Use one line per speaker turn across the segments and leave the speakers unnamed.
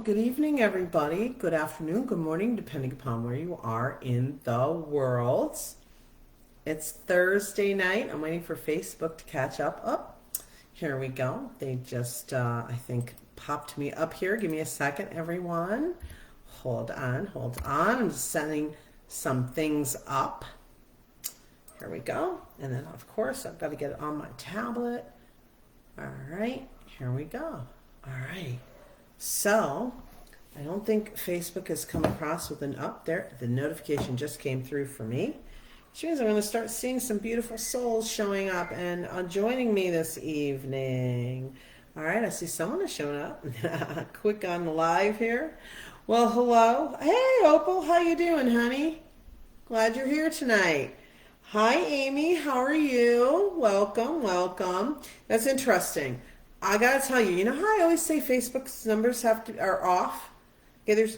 Good evening, everybody. Good afternoon, good morning, depending upon where you are in the world. It's Thursday night. I'm waiting for Facebook to catch up. Oh, here we go. They just, I think, popped me up here. Give me a second, everyone. Hold on, hold on. I'm just setting some things up. Here we go. And then, of course, I've got to get it on my tablet. All right, here we go. All right. So, I don't think Facebook has come across with an up there. The notification just came through for me. Which means I'm going to start seeing some beautiful souls showing up and joining me this evening. All right, I see someone has shown up. Quick on the live here. Well, hello. Hey, Opal, how you doing, honey? Glad you're here tonight. Hi, Amy. How are you? Welcome, welcome. That's interesting. I gotta tell you, you know how I always say Facebook's numbers are off? Okay,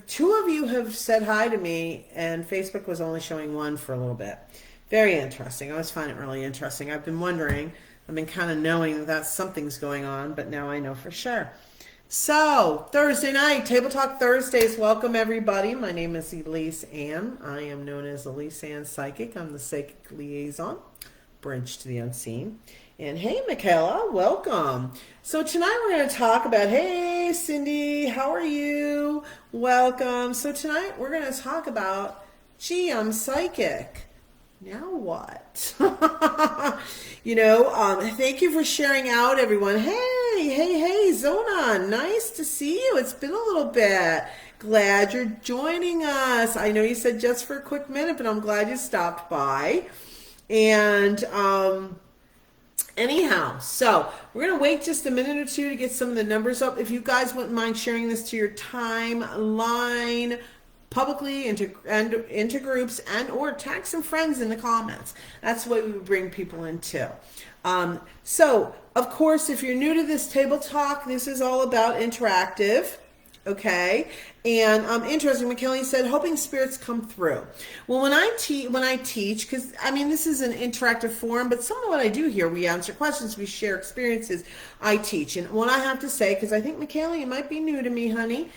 two of you have said hi to me, and Facebook was only showing one for a little bit. Very interesting. I always find it really interesting. I've been wondering. I've been kind of knowing that something's going on, but now I know for sure. So, Thursday night, Table Talk Thursdays. Welcome, everybody. My name is Elyse Ann. I am known as Elyse Ann Psychic. I'm the Psychic Liaison, bridge to the unseen. And hey, Michaela, welcome. So tonight we're going to talk about, hey, Cindy, how are you? Welcome. So tonight we're going to talk about, gee, I'm psychic. Now what? Thank you for sharing out, everyone. Hey, Zona, nice to see you. It's been a little bit. Glad you're joining us. I know you said just for a quick minute, but I'm glad you stopped by. And, anyhow, so we're going to wait just a minute or two to get some of the numbers up. If you guys wouldn't mind sharing this to your timeline publicly into groups and or tag some friends in the comments. That's what we would bring people into. So, of course, if you're new to this Table Talk, this is all about interactive. Okay, and interesting. McKinley said, "Hoping spirits come through." Well, when I teach, because I mean this is an interactive forum, but some of what I do here, we answer questions, we share experiences. I teach, and what I have to say, because I think McKinley, you might be new to me, honey.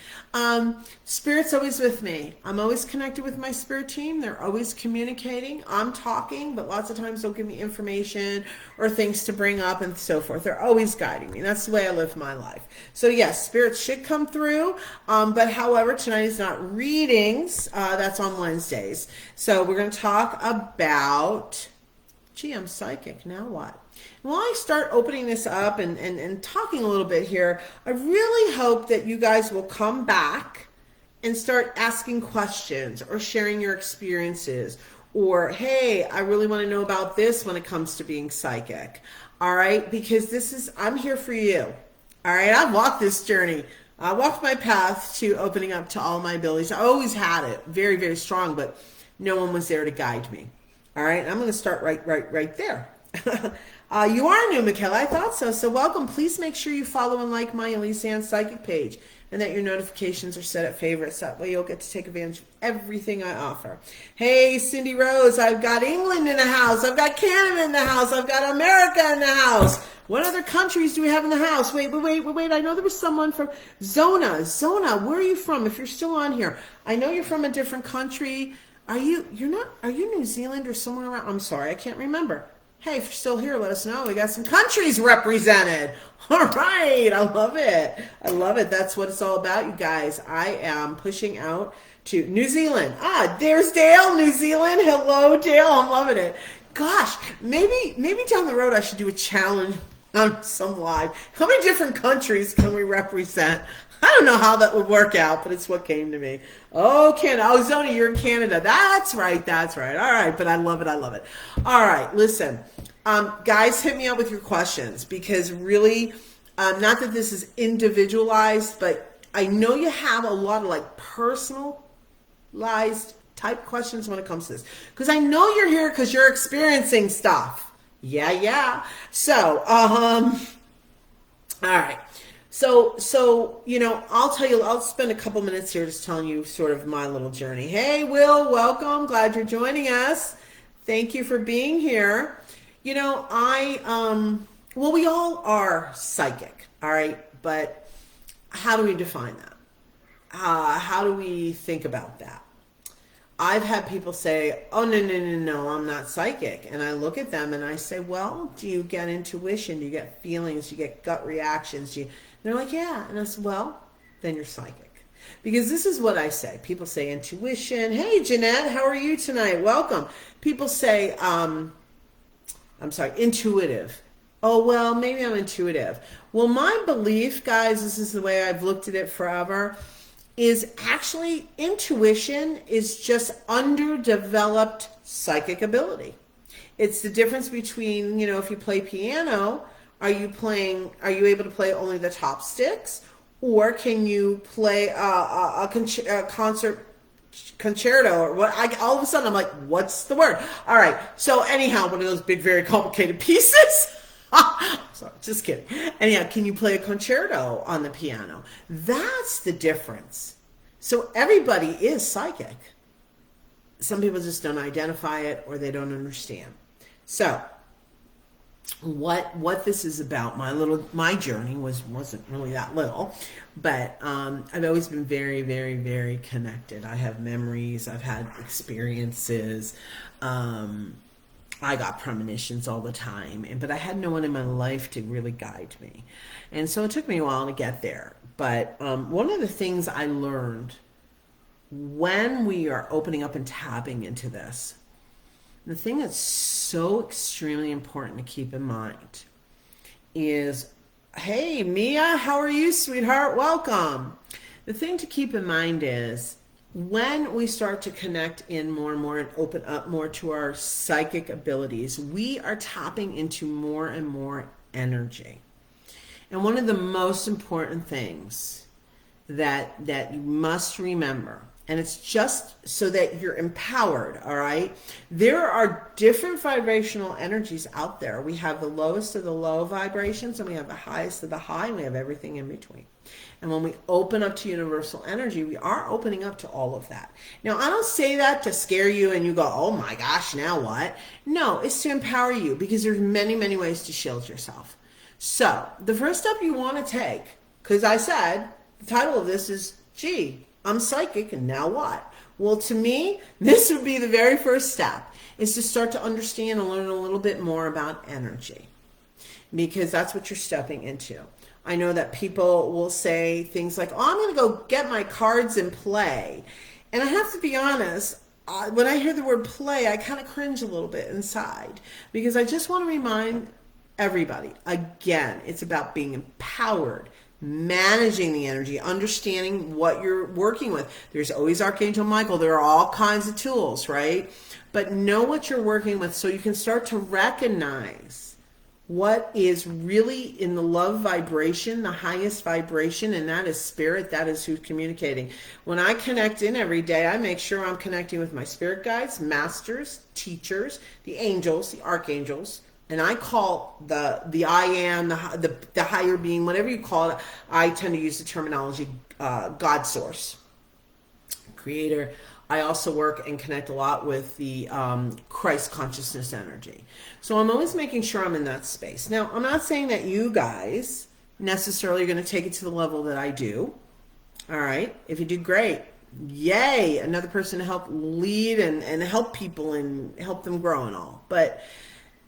Spirit's always with me. I'm always connected with my spirit team. They're always communicating. I'm talking, but lots of times they'll give me information or things to bring up and so forth. They're always guiding me. That's the way I live my life. So yes, spirits should come through. But however, tonight is not readings. That's on Wednesdays. So we're going to talk about, gee, I'm psychic. Now what? While I start opening this up and talking a little bit here, I really hope that you guys will come back and start asking questions or sharing your experiences. Or, hey, I really want to know about this when it comes to being psychic. All right? Because I'm here for you. All right? I've walked this journey. I walked my path to opening up to all my abilities. I always had it very, very strong, but no one was there to guide me. All right? I'm going to start right there. You are new, Michaela. I thought so. So welcome. Please make sure you follow and like my Elyse Ann Psychic page and that your notifications are set at favorites. That way you'll get to take advantage of everything I offer. Hey, Cindy Rose, I've got England in the house. I've got Canada in the house. I've got America in the house. What other countries do we have in the house? Wait. I know there was someone from Zona, where are you from? If you're still on here, I know you're from a different country. Are you New Zealand or somewhere around? I'm sorry, I can't remember. Hey, if you're still here, let us know. We got some countries represented. All right. I love it. That's what it's all about, you guys. I am pushing out to New Zealand. There's Dale, New Zealand. Hello, Dale. I'm loving it. Gosh, maybe down the road I should do a challenge on some live. How many different countries can we represent? I don't know how that would work out, but it's what came to me. Oh, Canada. Oh, Zoni, you're in Canada. That's right. All right, but I love it. All right, listen. Guys, hit me up with your questions because really, not that this is individualized, but I know you have a lot of like personalized type questions when it comes to this. Because I know you're here because you're experiencing stuff. Yeah. So, all right. So, I'll tell you, I'll spend a couple minutes here just telling you sort of my little journey. Hey, Will, welcome. Glad you're joining us. Thank you for being here. We all are psychic, all right? But how do we define that? how do we think about that? I've had people say, oh, no, I'm not psychic. And I look at them and I say, well, do you get intuition? Do you get feelings? Do you get gut reactions? They're like, yeah. And I said, well, then you're psychic. Because this is what I say. People say intuition. Hey, Jeanette, how are you tonight? Welcome. People say, intuitive. Oh, well, maybe I'm intuitive. Well, my belief, guys, this is the way I've looked at it forever, is actually intuition is just underdeveloped psychic ability. It's the difference between, if you play piano, are you able to play only the top sticks, or can you play a concert concerto or what? All of a sudden I'm like, what's the word? All right. So anyhow, one of those big, very complicated pieces. Sorry, just kidding. Anyhow, can you play a concerto on the piano? That's the difference. So everybody is psychic. Some people just don't identify it or they don't understand. So what this is about, my journey wasn't really that little, but I've always been very, very, very connected. I have memories, I've had experiences, I got premonitions all the time, but I had no one in my life to really guide me. And so it took me a while to get there. But one of the things I learned when we are opening up and tapping into this, the thing that's so extremely important to keep in mind is, hey, Mia, how are you, sweetheart? Welcome. The thing to keep in mind is, when we start to connect in more and more and open up more to our psychic abilities, we are tapping into more and more energy. And one of the most important things that you must remember, and it's just so that you're empowered, all right? There are different vibrational energies out there. We have the lowest of the low vibrations, and we have the highest of the high, and we have everything in between. And when we open up to universal energy, we are opening up to all of that. Now, I don't say that to scare you and you go, oh my gosh, now what? No, it's to empower you, because there's many, many ways to shield yourself. So the first step you want to take, because I said the title of this is, gee, I'm psychic, and now what? Well, to me, this would be the very first step, is to start to understand and learn a little bit more about energy, because that's what you're stepping into. I know that people will say things like, oh, I'm going to go get my cards and play. And I have to be honest, when I hear the word play, I kind of cringe a little bit inside, because I just want to remind everybody, again, it's about being empowered, managing the energy, understanding what you're working with. There's always Archangel Michael. There are all kinds of tools, right? But know what you're working with so you can start to recognize what is really in the love vibration, the highest vibration, and that is spirit. That is who's communicating. When I connect in every day, I make sure I'm connecting with my spirit guides, masters, teachers, the angels, the archangels, and I call the I am, the higher being, whatever you call it. I tend to use the terminology God source, creator. I also work and connect a lot with the Christ consciousness energy. So I'm always making sure I'm in that space. Now, I'm not saying that you guys necessarily are going to take it to the level that I do. All right. If you do, great. Yay. Another person to help lead and help people and help them grow and all. But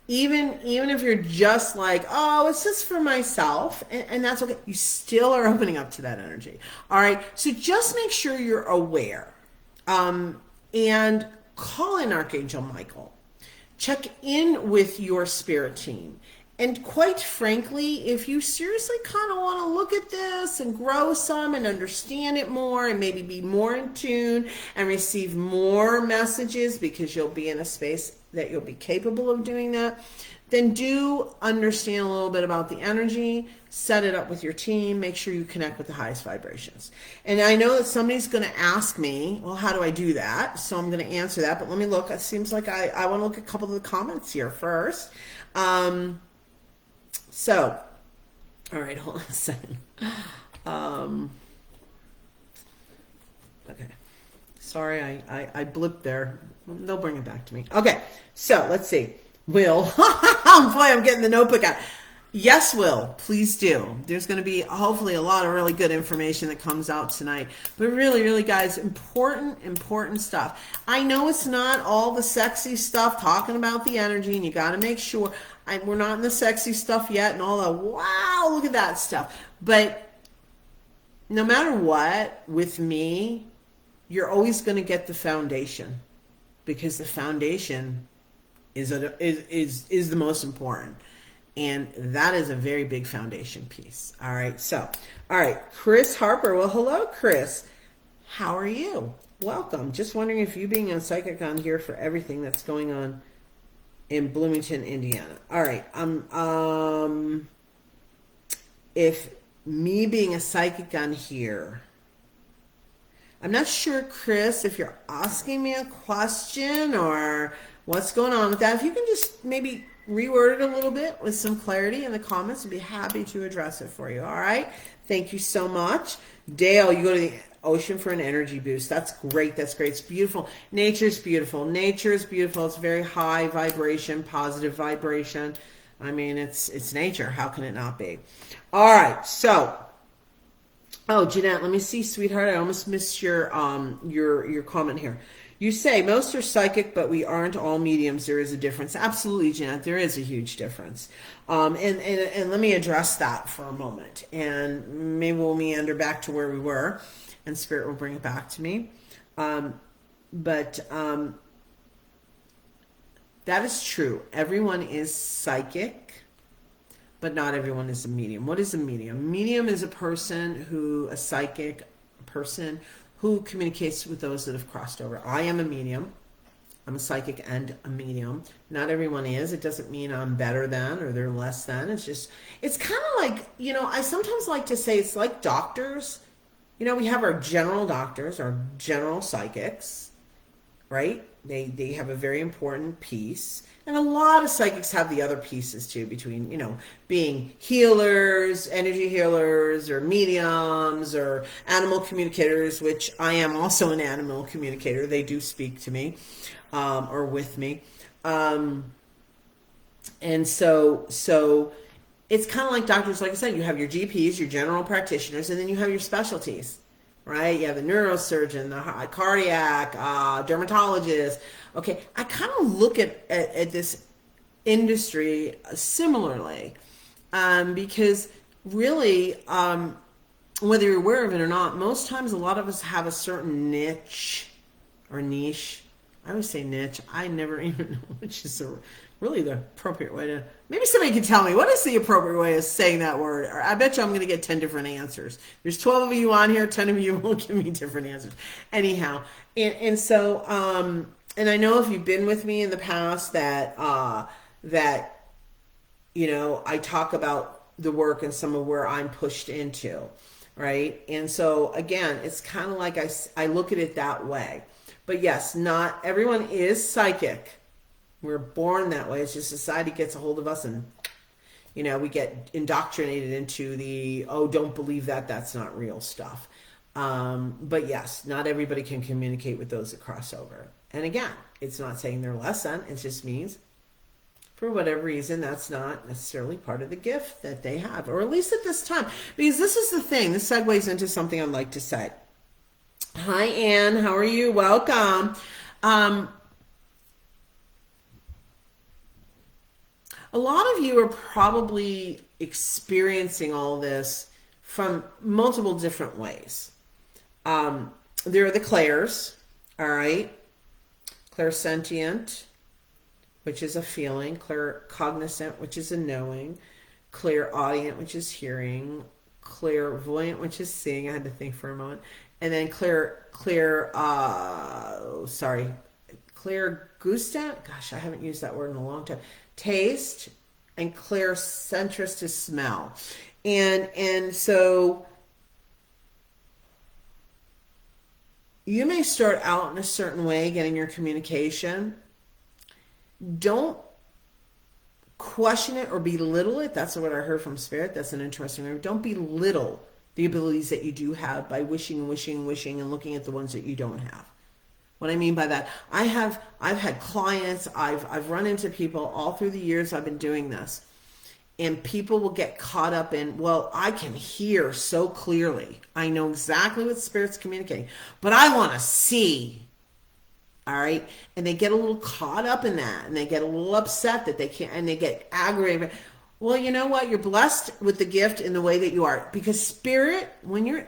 even if you're just like, oh, it's just for myself, and that's okay, you still are opening up to that energy. All right. So just make sure you're aware. And call in Archangel Michael. Check in with your spirit team. And quite frankly, if you seriously kind of want to look at this and grow some and understand it more and maybe be more in tune and receive more messages, because you'll be in a space that you'll be capable of doing that, then do understand a little bit about the energy, set it up with your team, make sure you connect with the highest vibrations. And I know that somebody's going to ask me, well, how do I do that? So I'm going to answer that, but let me look. It seems like I want to look at a couple of the comments here first. So, all right, hold on a second. Okay. Sorry, I blipped there. They'll bring it back to me. Okay, so let's see. Will. Boy, I'm getting the notebook out. Yes, Will. Please do. There's going to be hopefully a lot of really good information that comes out tonight. But really, really, guys, important stuff. I know it's not all the sexy stuff talking about the energy, and you got to make sure we're not in the sexy stuff yet and all that. Wow, look at that stuff. But no matter what, with me, you're always going to get the foundation, because the foundation is the most important. And that is a very big foundation piece. All right. So, all right. Chris Harper. Well, hello, Chris. How are you? Welcome. Just wondering if you being on Psychic on here for everything that's going on in Bloomington, Indiana. All right. If me being a psychic on here, I'm not sure, Chris, if you're asking me a question or what's going on with that. If you can just maybe reword it a little bit with some clarity in the comments, I'd be happy to address it for you. All right. Thank you so much. Dale, you go to the ocean for an energy boost. That's great. That's great. It's beautiful. Nature's beautiful. Nature's beautiful. It's very high vibration, positive vibration. I mean, it's nature. How can it not be? All right. So, oh, Jeanette, let me see, sweetheart. I almost missed your comment here. You say most are psychic, but we aren't all mediums. There is a difference. Absolutely, Jeanette. There is a huge difference. And let me address that for a moment. And maybe we'll meander back to where we were, and Spirit will bring it back to me. But that is true. Everyone is psychic, but not everyone is a medium. What is a medium? Medium is a psychic person who communicates with those that have crossed over. I am a medium. I'm a psychic and a medium. Not everyone is. It doesn't mean I'm better than or they're less than. It's just, it's kind of like, I sometimes like to say it's like doctors. We have our general doctors, our general psychics, right? They have a very important piece. And a lot of psychics have the other pieces too, between, being healers, energy healers, or mediums, or animal communicators, which I am also an animal communicator. They do speak to me, or with me. And so it's kind of like doctors, like I said, you have your GPs, your general practitioners, and then you have your specialties, right? You have the neurosurgeon, the cardiac, dermatologist. Okay, I kind of look at this industry similarly, because really, whether you're aware of it or not, most times a lot of us have a certain niche or niche. I always say niche. I never even know which is really the appropriate way to. Maybe somebody can tell me what is the appropriate way of saying that word. Or I bet you I'm going to get 10 different answers. There's 12 of you on here. 10 of you will give me different answers. Anyhow, and so. And I know if you've been with me in the past that I talk about the work and some of where I'm pushed into, right? And so again, it's kind of like I look at it that way. But yes, not everyone is psychic. We're born that way. It's just society gets a hold of us and, we get indoctrinated into the, oh, don't believe that. That's not real stuff. But yes, not everybody can communicate with those that cross over. And again, it's not saying they're less than. It just means, for whatever reason, that's not necessarily part of the gift that they have, or at least at this time. Because this is the thing. This segues into something I'd like to say. Hi, Anne. How are you? Welcome. A lot of you are probably experiencing all this from multiple different ways. There are the clairs, all right? Clairsentient, which is a feeling. Claircognizant, which is a knowing. Clairaudient, which is hearing. Clairvoyant, which is seeing. I had to think for a moment. And then clairgustant. Gosh, I haven't used that word in a long time. Taste, and claircentrist is smell. And so you may start out in a certain way getting your communication. Don't question it or belittle it. That's what I heard from Spirit. That's an interesting word. Don't belittle the abilities that you do have by wishing and wishing and wishing and looking at the ones that you don't have. What I mean by that, I've had clients, I've run into people all through the years I've been doing this. And people will get caught up in, well, I can hear so clearly. I know exactly what Spirit's communicating, but I want to see. All right. And they get a little caught up in that, and they get a little upset that they can't, and they get aggravated. Well, you know what? You're blessed with the gift in the way that you are, because Spirit, when you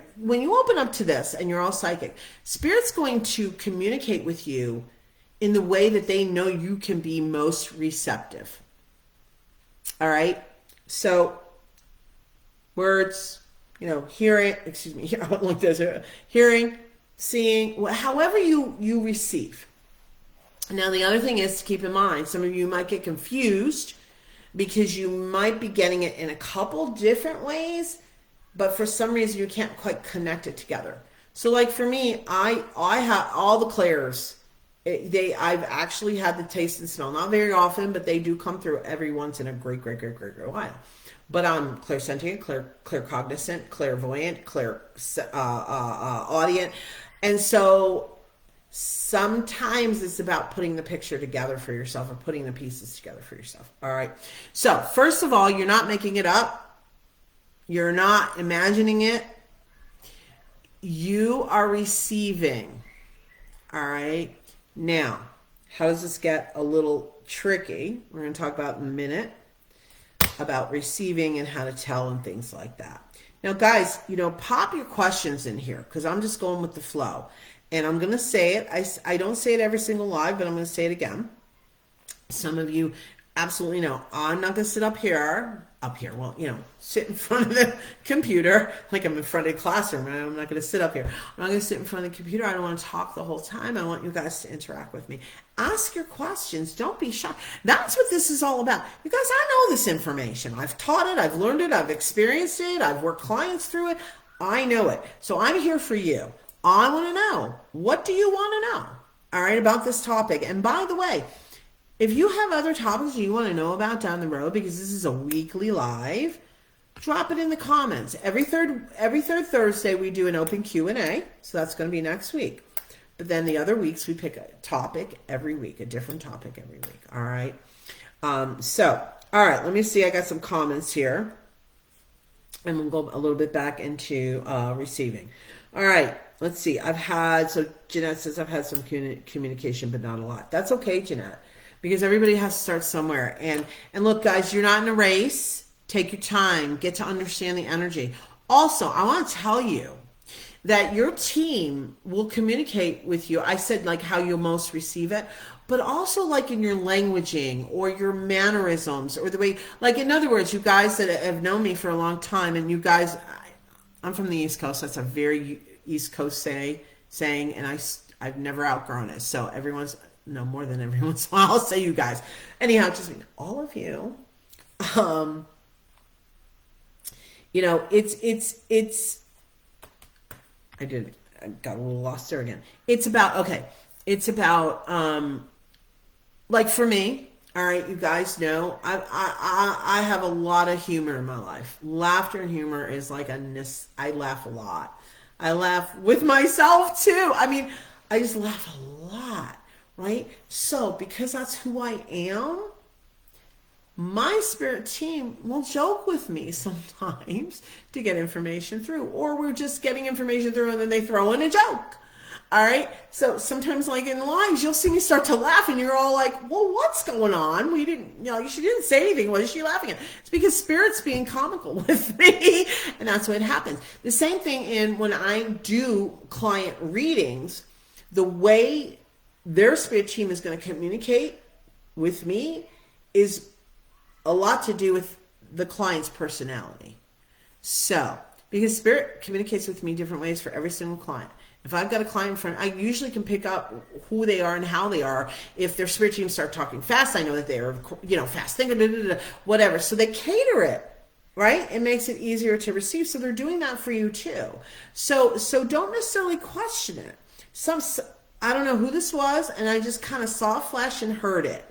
open up to this and you're all psychic, Spirit's going to communicate with you in the way that they know you can be most receptive. All right. So words, hearing, like this, hearing, seeing, however you receive. Now, the other thing is to keep in mind, some of you might get confused because you might be getting it in a couple different ways, but for some reason you can't quite connect it together. So like for me, I have all the clairs. I've actually had the taste and smell, not very often, but they do come through every once in a great while. But I'm clairsentient, claircognizant, clairvoyant, audient. And so sometimes it's about putting the picture together for yourself, or putting the pieces together for yourself. All right. So first of all, you're not making it up. You're not imagining it. You are receiving. All right. Now, how does this get a little tricky? We're going to talk about in a minute about receiving and how to tell and things like that. Now, guys, pop your questions in here, because I'm just going with the flow. And I'm going to say it. I don't say it every single live, but I'm going to say it again. Some of you absolutely know I'm not going to sit up here, well, sit in front of the computer like I'm in front of the classroom. I'm not going to sit up here. I'm not going to sit in front of the computer. I don't want to talk the whole time. I want you guys to interact with me. Ask your questions. Don't be shy. That's what this is all about. You guys, I know this information. I've taught it. I've learned it. I've experienced it. I've worked clients through it. I know it. So I'm here for you. I want to know, what do you want to know? All right, about this topic. And by the way, if you have other topics you want to know about down the road, because this is a weekly live, drop it in the comments. Every third Thursday we do an open Q&A, so that's going to be next week. But then the other weeks we pick a topic every week, a different topic every week. All right. All right, let me see. I got some comments here, and we'll go a little bit back into receiving. All right. Let's see. Jeanette says, I've had some communication, but not a lot. That's okay, Jeanette, because everybody has to start somewhere. And look, guys, you're not in a race. Take your time. Get to understand the energy. Also, I want to tell you that your team will communicate with you. I said like how you'll most receive it, but also like in your languaging or your mannerisms, or the way, like, in other words, you guys that have known me for a long time, and you guys, I'm from the East Coast. That's a very East Coast saying, and I've never outgrown it. So more than every once in a while, I'll say you guys. Anyhow, just all of you. It's. I got a little lost there again. It's about like for me. All right, you guys know I have a lot of humor in my life. Laughter and humor is like I laugh a lot. I laugh with myself too. I mean, I just laugh a lot, right? So because that's who I am, my spirit team will joke with me sometimes to get information through, or we're just getting information through and then they throw in a joke. All right. So sometimes, like in lives, you'll see me start to laugh and you're all like, well, what's going on? She didn't say anything. What is she laughing at? It's because Spirit's being comical with me. And that's what happens. The same thing when I do client readings, the way their spirit team is going to communicate with me is a lot to do with the client's personality. So, because Spirit communicates with me different ways for every single client. If I've got a client friend, I usually can pick up who they are and how they are. If their spirit team start talking fast, I know that they are, fast thinking, whatever. So they cater it, right? It makes it easier to receive. So they're doing that for you too. So don't necessarily question it. I don't know who this was, and I just kind of saw a flash and heard it.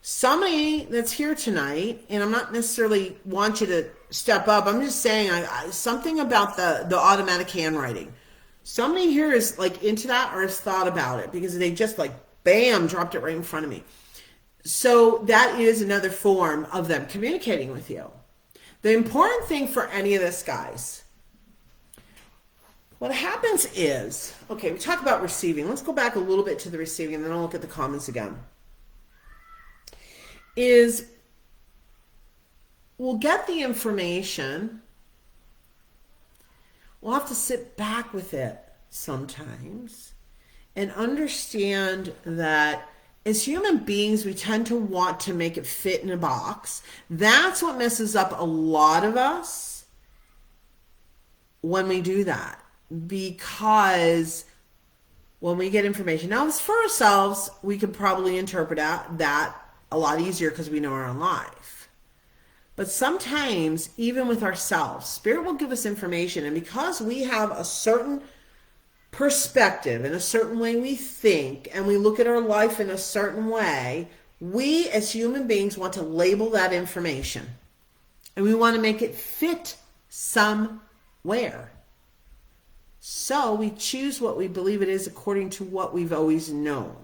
Somebody that's here tonight, and I'm not necessarily want you to step up. I'm just saying something about the automatic handwriting. Somebody here is like into that or has thought about it, because they just like, bam, dropped it right in front of me. So that is another form of them communicating with you. The important thing for any of this, guys, what happens is, okay, we talk about receiving. Let's go back a little bit to the receiving, and then I'll look at the comments again. Is we'll get the information. We'll have to sit back with it sometimes and understand that as human beings, we tend to want to make it fit in a box. That's what messes up a lot of us when we do that. Because when we get information, now for ourselves, we could probably interpret that a lot easier because we know our own life. But sometimes, even with ourselves, Spirit will give us information, and because we have a certain perspective and a certain way we think, and we look at our life in a certain way, we as human beings want to label that information. And we want to make it fit somewhere. So we choose what we believe it is according to what we've always known.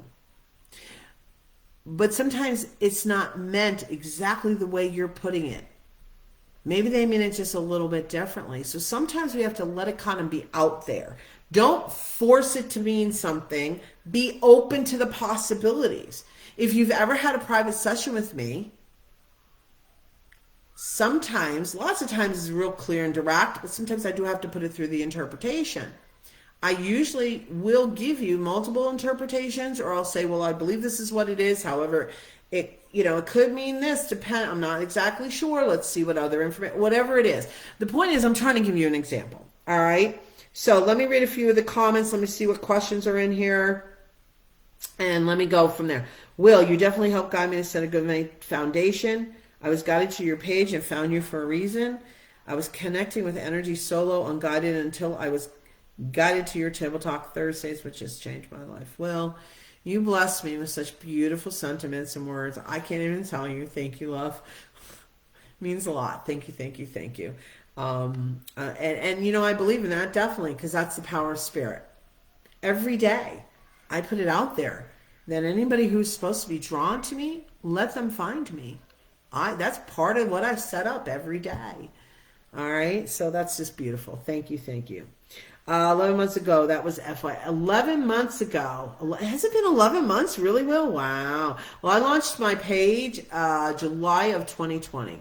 But sometimes it's not meant exactly the way you're putting it. Maybe they mean it just a little bit differently. So sometimes we have to let it kind of be out there. Don't force it to mean something. Be open to the possibilities. If you've ever had a private session with me, sometimes, lots of times it's real clear and direct, but sometimes I do have to put it through the interpretation. I usually will give you multiple interpretations, or I'll say, well, I believe this is what it is. However, it could mean this, I'm not exactly sure. Let's see what other information, whatever it is. The point is, I'm trying to give you an example. All right. So let me read a few of the comments. Let me see what questions are in here. And let me go from there. Will, you definitely helped guide me to set a good foundation. I was guided to your page and found you for a reason. I was connecting with energy solo, unguided, until I was guided to your Table Talk Thursdays, which has changed my life. Will, you blessed me with such beautiful sentiments and words. I can't even tell you. Thank you, love. Means a lot. Thank you, thank you, thank you. And I believe in that definitely, because that's the power of Spirit. Every day, I put it out there that anybody who's supposed to be drawn to me, let them find me. That's part of what I set up every day. All right, so that's just beautiful. Thank you, thank you. 11 months ago, that was FY. 11 months ago. Has it been 11 months? Really, Will? Wow. Well, I launched my page July of 2020.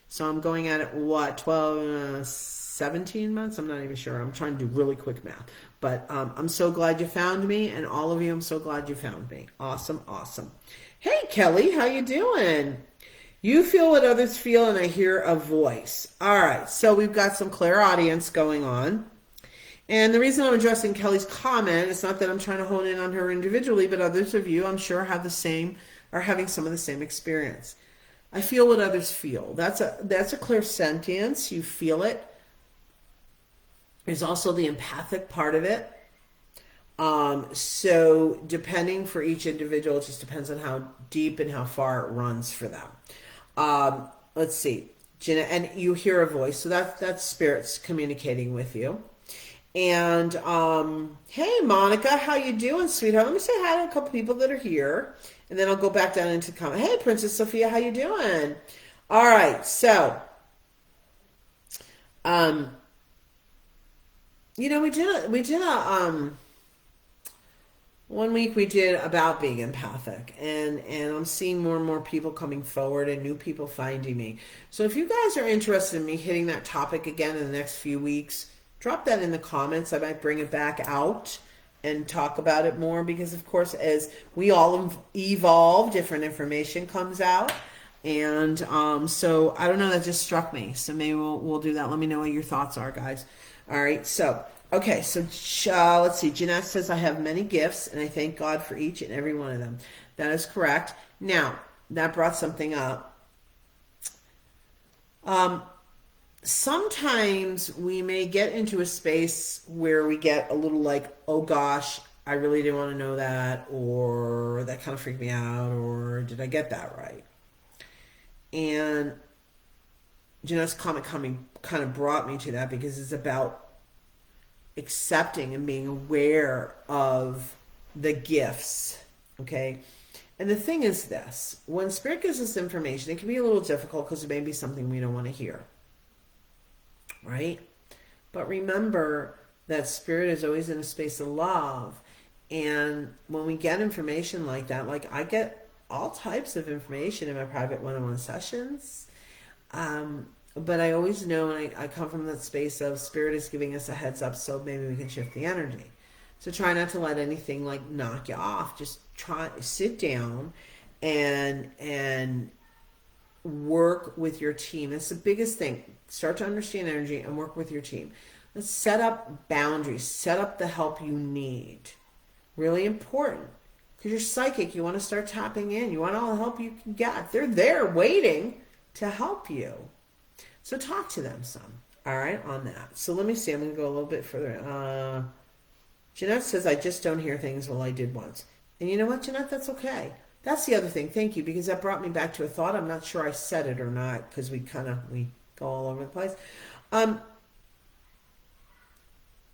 So I'm going at it, 17 months? I'm not even sure. I'm trying to do really quick math. But I'm so glad you found me, and all of you, I'm so glad you found me. Awesome, awesome. Hey, Kelly, how you doing? You feel what others feel, and I hear a voice. All right, so we've got some clairaudience going on. And the reason I'm addressing Kelly's comment, it's not that I'm trying to hone in on her individually, but others of you, I'm sure, have the same, are having some of the same experience. I feel what others feel. That's a clairsentience. You feel it. There's also the empathic part of it. So depending for each individual, it just depends on how deep and how far it runs for them. Let's see, Jenna, and you hear a voice, so that's spirits communicating with you. And hey, Monica, how you doing, sweetheart? Let me say hi to a couple people that are here, and then I'll go back down into comment. Hey, Princess Sophia, how you doing? All right, so we did a one week we did about being empathic, and I'm seeing more and more people coming forward and new people finding me. So if you guys are interested in me hitting that topic again in the next few weeks, drop that in the comments. I might bring it back out and talk about it more, because of course, as we all evolve, different information comes out. And so I don't know, that just struck me. So maybe we'll do that. Let me know what your thoughts are, guys. All right, so okay, so let's see. Jeanette says, I have many gifts, and I thank God for each and every one of them. That is correct. Now, that brought something up. Sometimes we may get into a space where we get a little like, oh gosh, I really didn't want to know that, or that kind of freaked me out, or did I get that right? And Jeanette's comment kind of brought me to that, because it's about accepting and being aware of the gifts, okay? And the thing is this, when Spirit gives us information, it can be a little difficult because it may be something we don't want to hear, right? But remember that Spirit is always in a space of love. And when we get information like that, like I get all types of information in my private one-on-one sessions. But I always know, and I come from that space of Spirit is giving us a heads up so maybe we can shift the energy. So try not to let anything like knock you off. Just sit down and work with your team. That's the biggest thing. Start to understand energy and work with your team. Let's set up boundaries. Set up the help you need. Really important. Because you're psychic. You want to start tapping in. You want all the help you can get. They're there waiting to help you. So talk to them some. All right, on that. So let me see. I'm going to go a little bit further. Jeanette says, I just don't hear things. Well, I did once. And you know what, Jeanette? That's okay. That's the other thing. Thank you, because that brought me back to a thought. I'm not sure I said it or not, because we go all over the place.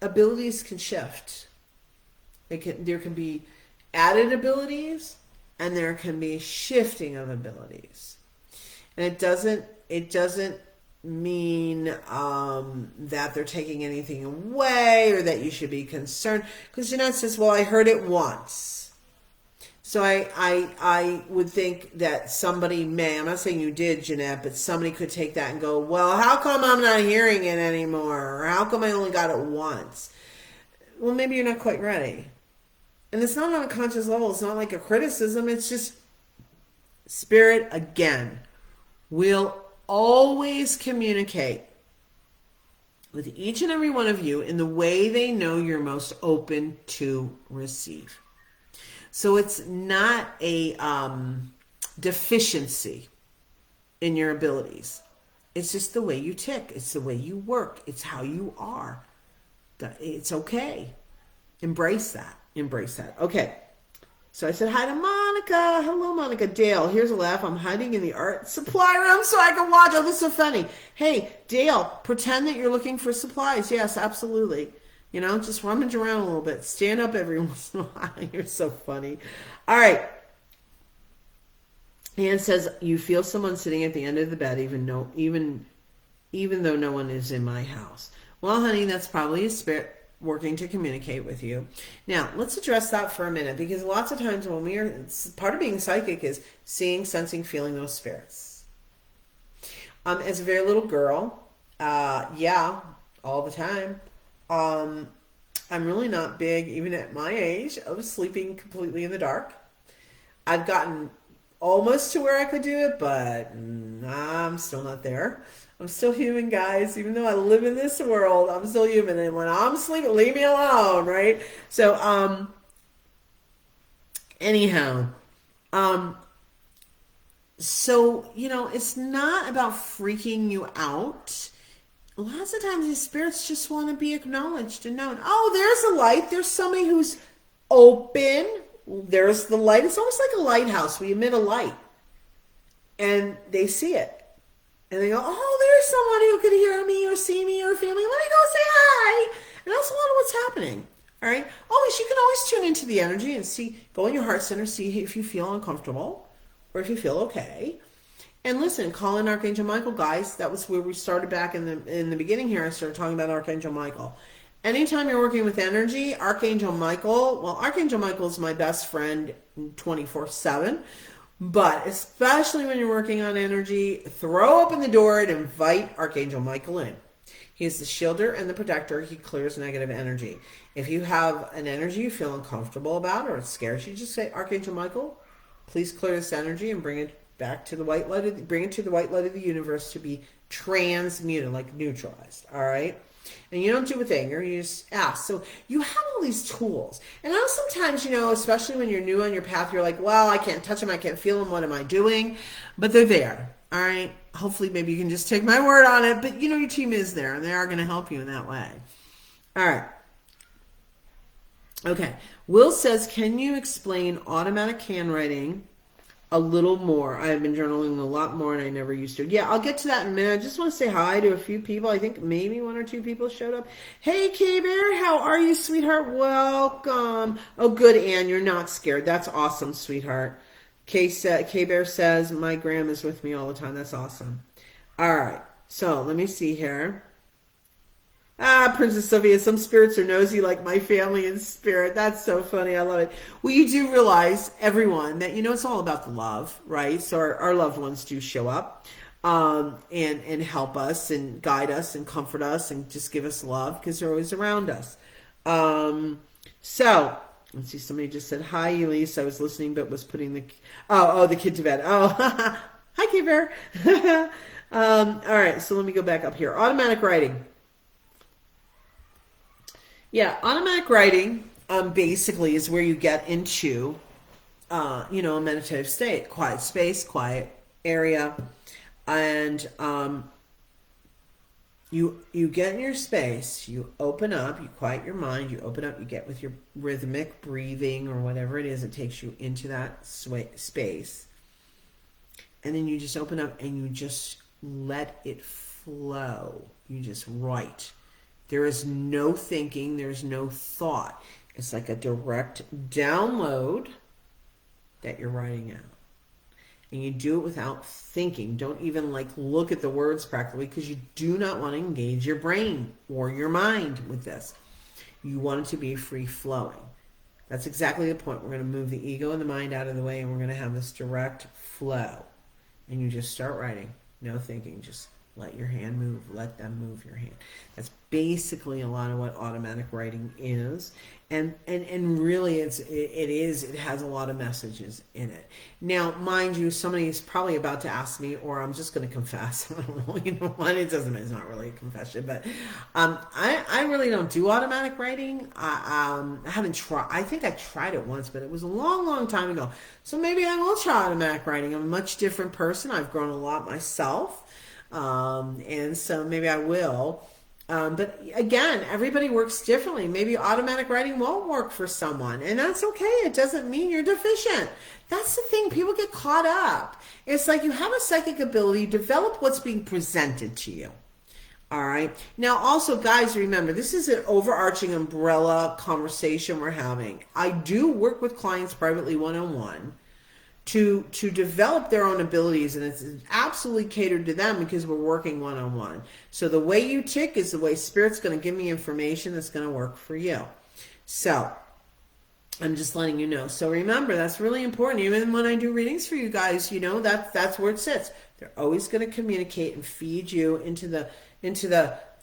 Abilities can shift. There can be added abilities, and there can be shifting of abilities. And it doesn't mean that they're taking anything away or that you should be concerned. Because Jeanette says, well, I heard it once. So I would think that somebody may, I'm not saying you did, Jeanette, but somebody could take that and go, well, how come I'm not hearing it anymore? Or how come I only got it once? Well, maybe you're not quite ready. And it's not on a conscious level. It's not like a criticism. It's just Spirit, again, will always communicate with each and every one of you in the way they know you're most open to receive. So it's not a deficiency in your abilities. It's just the way you tick. It's the way you work. It's how you are. It's okay. Embrace that. Embrace that. Okay. So I said hi to Monica. Hello, Monica. Dale, here's a laugh. I'm hiding in the art supply room so I can watch. Oh, this is so funny. Hey, Dale, pretend that you're looking for supplies. Yes, absolutely. You know, just rummage around a little bit. Stand up every once in a while. You're so funny. All right. Ann says, you feel someone sitting at the end of the bed even though no one is in my house. Well, honey, that's probably a spirit working to communicate with you. Now, let's address that for a minute, because lots of times when part of being psychic is seeing, sensing, feeling those spirits. As a very little girl, all the time. I'm really not big, even at my age, of sleeping completely in the dark. I've gotten almost to where I could do it, but I'm still not there. I'm still human, guys. Even though I live in this world, I'm still human. And when I'm sleeping, leave me alone, right? So, anyhow, so, you know, it's not about freaking you out. Lots of times these spirits just want to be acknowledged and known. Oh, there's a light. There's somebody who's open. There's the light. It's almost like a lighthouse. We emit a light. And they see it. And they go, oh, there's someone who could hear me or see me or feel me. Let me go say hi. And that's a lot of what's happening. All right. Always, you can always tune into the energy and see, go in your heart center, see if you feel uncomfortable or if you feel okay. And listen, call in Archangel Michael, guys. That was where we started back in the beginning here. I started talking about Archangel Michael. Anytime you're working with energy, Archangel Michael is my best friend 24/7. But especially when you're working on energy, throw open the door and invite Archangel Michael in. He is the shielder and the protector. He clears negative energy. If you have an energy you feel uncomfortable about or it scares you, just say, Archangel Michael, please clear this energy and bring it back to the white light. Bring it to the white light of the universe to be transmuted, like neutralized. All right. And you don't do it with anger, you just ask. So you have all these tools. And I know sometimes, you know, especially when you're new on your path, you're like, well, I can't touch them, I can't feel them, what am I doing? But they're there, all right? Hopefully maybe you can just take my word on it, but you know your team is there, and they are going to help you in that way. All right. Okay. Will says, can you explain automatic handwriting a little more? I've been journaling a lot more and I never used to. Yeah, I'll get to that in a minute. I just want to say hi to a few people. I think maybe 1 or 2 people showed up. Hey, K-Bear, how are you, sweetheart? Welcome. Oh, good, Anne. You're not scared. That's awesome, sweetheart. K-Bear says, my grandma's with me all the time. That's awesome. All right. So let me see here. Princess Sophia, some spirits are nosy like my family in spirit. That's so funny. I love it. Well, you do realize, everyone, that, it's all about the love, right? So our loved ones do show up and help us and guide us and comfort us and just give us love because they're always around us. So, let's see. Somebody just said, hi, Elyse. I was listening but was putting the kid to bed. Oh, hi, K-Bear. All right, so let me go back up here. Automatic writing. Yeah, automatic writing basically is where you get into, a meditative state, quiet space, quiet area, and you get in your space, you open up, you quiet your mind, you open up, you get with your rhythmic breathing or whatever it is that takes you into that space, and then you just open up and you just let it flow. You just write. There is no thinking. There's no thought. It's like a direct download that you're writing out. And you do it without thinking. Don't even look at the words practically because you do not want to engage your brain or your mind with this. You want it to be free flowing. That's exactly the point. We're going to move the ego and the mind out of the way and we're going to have this direct flow. And you just start writing. No thinking. Just let your hand move. Let them move your hand. That's basically a lot of what automatic writing is. And really it has a lot of messages in it. Now, mind you, somebody is probably about to ask me, or I'm just going to confess. I don't know, what? It's not really a confession, but I really don't do automatic writing. I haven't tried. I think I tried it once, but it was a long, long time ago. So maybe I will try automatic writing. I'm a much different person. I've grown a lot myself. And so maybe I will. But again, everybody works differently. Maybe automatic writing won't work for someone, and that's okay. It doesn't mean you're deficient. That's the thing. People get caught up. It's like you have a psychic ability, develop what's being presented to you. All right. Now, also, guys, remember, this is an overarching umbrella conversation we're having. I do work with clients privately one-on-one to develop their own abilities, and it's absolutely catered to them because we're working one-on-one. So the way you tick is the way Spirit's going to give me information that's going to work for you. So I'm just letting you know. So remember, that's really important. Even when I do readings for you guys, that's where it sits. They're always going to communicate and feed you into the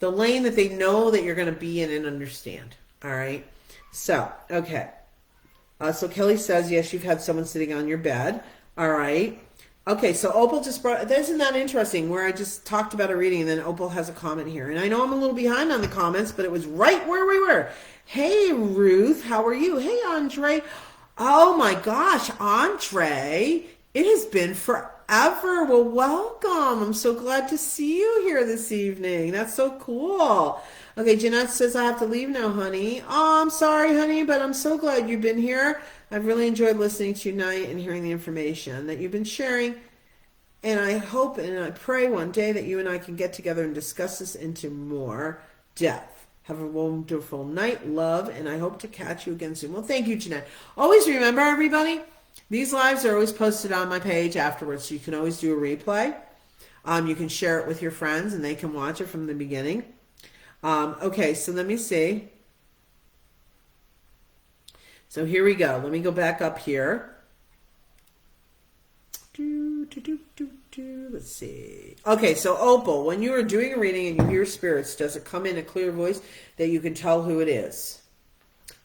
lane that they know that you're going to be in and understand. All right. So, okay. So Kelly says, yes, you've had someone sitting on your bed. All right. Okay, so Opal just brought, isn't that interesting, where I just talked about a reading and then Opal has a comment here. And I know I'm a little behind on the comments, but it was right where we were. Hey, Ruth, how are you? Hey, Andre. Oh my gosh, Andre, it has been forever. Well, welcome. I'm so glad to see you here this evening. That's so cool. Okay, Jeanette says, I have to leave now, honey. Oh, I'm sorry, honey, but I'm so glad you've been here. I've really enjoyed listening to you tonight and hearing the information that you've been sharing. And I hope and I pray one day that you and I can get together and discuss this into more depth. Have a wonderful night, love, and I hope to catch you again soon. Well, thank you, Jeanette. Always remember, everybody, these lives are always posted on my page afterwards, so you can always do a replay. You can share it with your friends, and they can watch it from the beginning. Okay, so let me see. So here we go. Let me go back up here. Let's see. Okay, so Opal, when you are doing a reading and you hear spirits, does it come in a clear voice that you can tell who it is?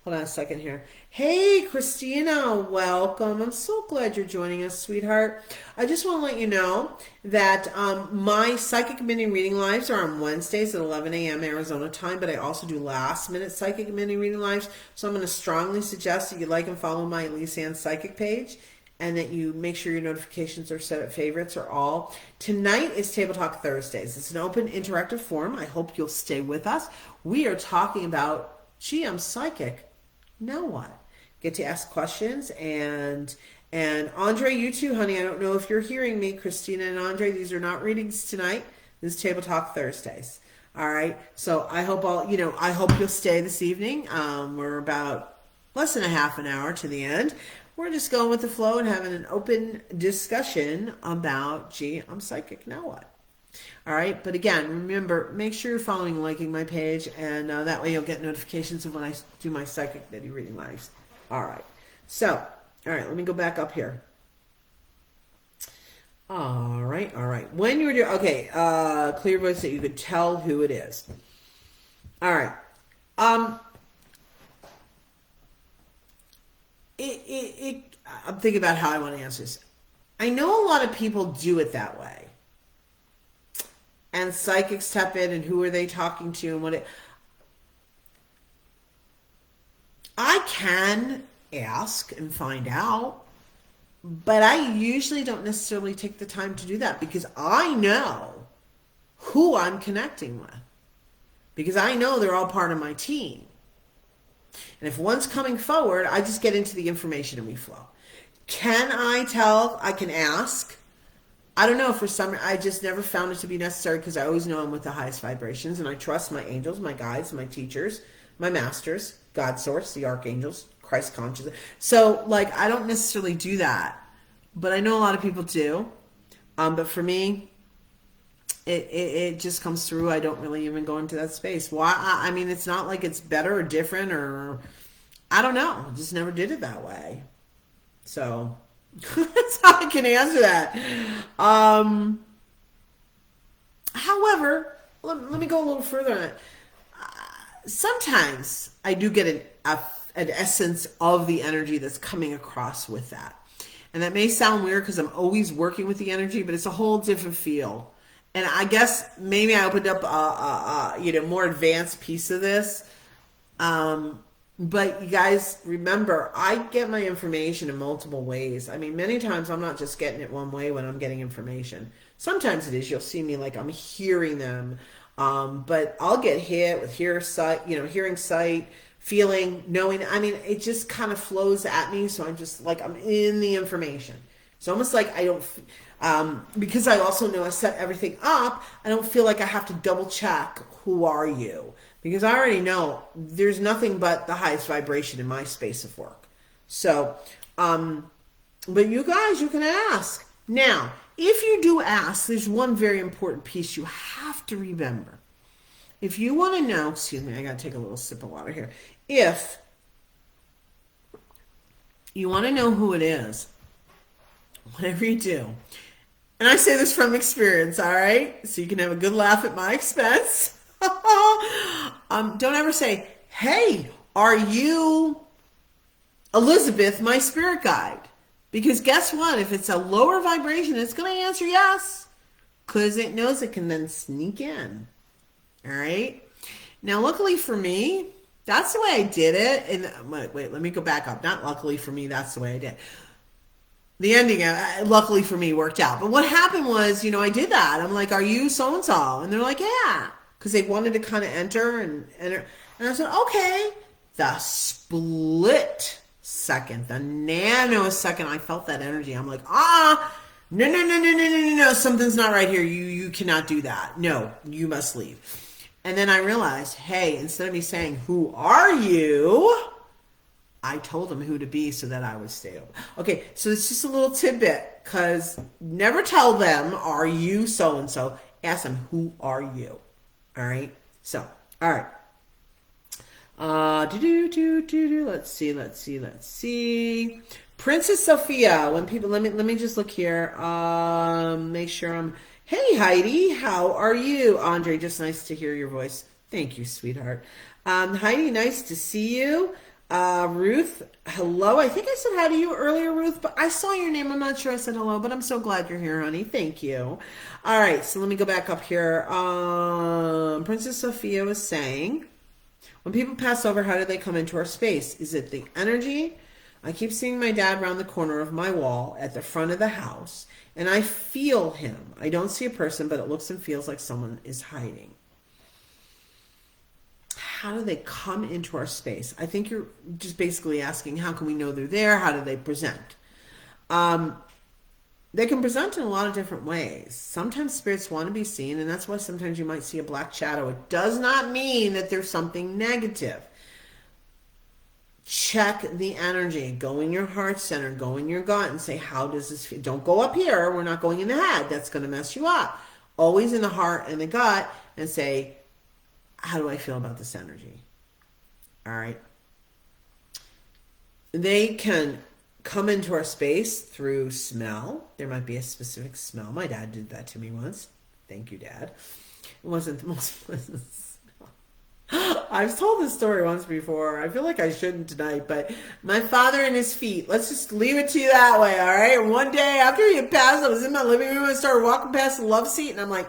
Hold on a second here. Hey, Christina, welcome. I'm so glad you're joining us, sweetheart. I just want to let you know that my Psychic Mini Reading Lives are on Wednesdays at 11 a.m. Arizona time, but I also do last-minute Psychic Mini Reading Lives, so I'm going to strongly suggest that you like and follow my Elyse Ann Psychic page, and that you make sure your notifications are set at favorites or all. Tonight is Table Talk Thursdays. It's an open, interactive forum. I hope you'll stay with us. We are talking about, gee, I'm psychic. Now what? Get to ask questions, and Andre, you too, honey. I don't know if you're hearing me, Christina and Andre. These are not readings tonight. This is Table Talk Thursdays. All right. So I hope I hope you'll stay this evening. We're about less than a half an hour to the end. We're just going with the flow and having an open discussion about, gee, I'm psychic, now what? All right, but again, remember, make sure you're following and liking my page, and that way you'll get notifications of when I do my Psychic Nitty Reading Lives. All right, so, all right, let me go back up here. All right. When you were doing, okay, clear voice that you could tell who it is. All right. I'm thinking about how I want to answer this. I know a lot of people do it that way. And psychics tap in, and who are they talking to, and what it... I can ask and find out, but I usually don't necessarily take the time to do that because I know who I'm connecting with. Because I know they're all part of my team. And if one's coming forward, I just get into the information and we flow. Can I tell? I can ask. I don't know, for some, I just never found it to be necessary because I always know I'm with the highest vibrations and I trust my angels, my guides, my teachers, my masters, God source, the archangels, Christ consciousness. So, like, I don't necessarily do that, but I know a lot of people do. But for me, it just comes through. I don't really even go into that space. Why? I mean, it's not like it's better or different or, I don't know. I just never did it that way. So... that's how I can answer that. However, let me go a little further on it. Sometimes I do get an essence of the energy that's coming across with that. And that may sound weird because I'm always working with the energy, but it's a whole different feel. And I guess maybe I opened up a more advanced piece of this. But you guys, remember, I get my information in multiple ways. I mean, many times I'm not just getting it one way when I'm getting information. Sometimes it is. You'll see me like I'm hearing them. But I'll get hit with hearing sight, feeling, knowing. I mean, it just kind of flows at me. So I'm just like, I'm in the information. It's almost like I don't, because I also know I set everything up, I don't feel like I have to double check, who are you? Because I already know there's nothing but the highest vibration in my space of work. So, but you guys, you can ask. Now, if you do ask, there's one very important piece you have to remember. If you want to know, excuse me, I got to take a little sip of water here. If you want to know who it is, whatever you do, and I say this from experience, all right? So you can have a good laugh at my expense. Don't ever say, hey, are you Elizabeth, my spirit guide? Because guess what? If it's a lower vibration, it's going to answer yes. Because it knows it can then sneak in. All right? Now, luckily for me, that's the way I did it. And wait, let me go back up. Not luckily for me, that's the way I did. The ending, luckily for me, worked out. But what happened was, I did that. I'm like, are you so-and-so? And they're like, yeah. Because they wanted to kind of enter and enter. And I said, okay. The split second, the nanosecond I felt that energy, I'm like, no, something's not right here. You cannot do that. No, you must leave. And then I realized, hey, instead of me saying, who are you? I told them who to be so that I would stay open. Okay, so it's just a little tidbit, because never tell them, are you so-and-so? Ask them, who are you? All right. So, all right. Let's see. Princess Sophia. When people, let me just look here. Make sure I'm. Hey Heidi, how are you? Andre, just nice to hear your voice. Thank you, sweetheart. Heidi, nice to see you. Ruth, hello. I think I said hi to you earlier, Ruth, but I saw your name. I'm not sure I said hello, but I'm so glad you're here, honey. Thank you. All right, so let me go back up here. Princess Sophia was saying, when people pass over, how do they come into our space? Is it the energy? I keep seeing my dad around the corner of my wall at the front of the house, and I feel him. I don't see a person, but it looks and feels like someone is hiding. How do they come into our space? I think you're just basically asking, how can we know they're there? How do they present? They can present in a lot of different ways. Sometimes spirits want to be seen, and that's why sometimes you might see a black shadow. It does not mean that there's something negative. check the energy. Go in your heart center, go in your gut and say, how does this feel? Don't go up here. We're not going in the head. That's going to mess you up. Always in the heart and the gut, and say, how do I feel about this energy? All right. They can come into our space through smell. There might be a specific smell. My dad did that to me once. Thank you, Dad. It wasn't the most pleasant smell. I've told this story once before. I feel like I shouldn't tonight, but my father and his feet, let's just leave it to you that way, all right? And one day after he had passed, I was in my living room and started walking past the love seat, and I'm like,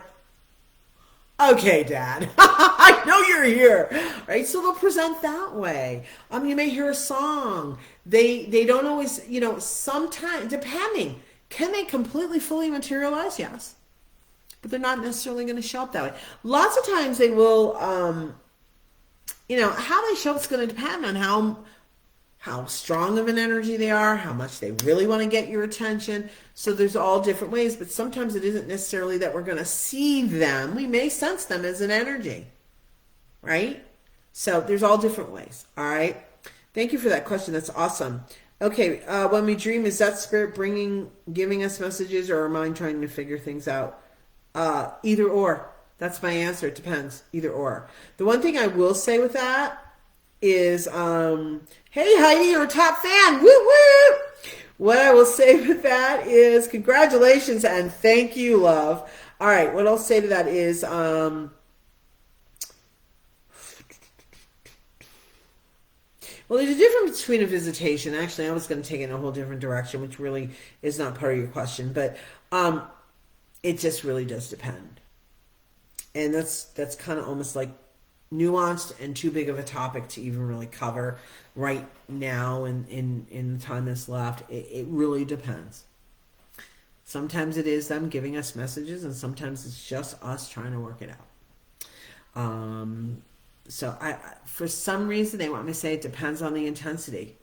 okay, Dad, I know you're here, right? So they'll present that way. You may hear a song. They don't always, sometimes, depending, can they completely fully materialize? Yes. But they're not necessarily going to show up that way. Lots of times they will, how they show up is going to depend on how strong of an energy they are, how much they really want to get your attention. So there's all different ways, but sometimes it isn't necessarily that we're going to see them. We may sense them as an energy, right? So there's all different ways, all right? Thank you for that question. That's awesome. Okay, when we dream, is that spirit giving us messages, or our mind trying to figure things out? Either or. That's my answer. It depends. Either or. The one thing I will say with that is, hey Heidi, you're a top fan. Woo woo! What I will say with that is congratulations and thank you, love. All right, what I'll say to that is, well, there's a difference between a visitation. Actually, I was going to take it in a whole different direction, which really is not part of your question, but it just really does depend. And that's kind of almost like nuanced and too big of a topic to even really cover right now in the time that's left. It really depends. Sometimes it is them giving us messages, and sometimes it's just us trying to work it out. So I for some reason they want me to say it depends on the intensity.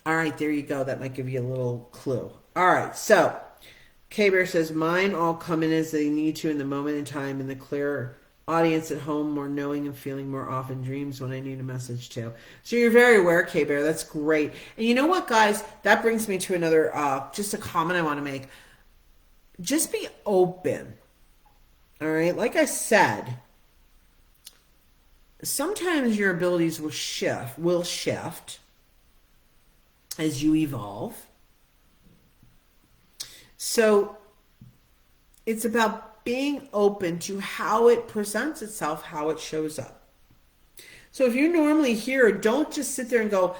All right, there you go. That might give you a little clue. All right, so K-Bear says, mine all come in as they need to in the moment in time, in the clear audience at home, more knowing and feeling more often dreams when I need a message too. So you're very aware, K-Bear. That's great. And you know what, guys? That brings me to another, just a comment I want to make. Just be open. All right? Like I said, sometimes your abilities will shift as you evolve. So it's about being open to how it presents itself, how it shows up. So if you're normally here, don't just sit there and go,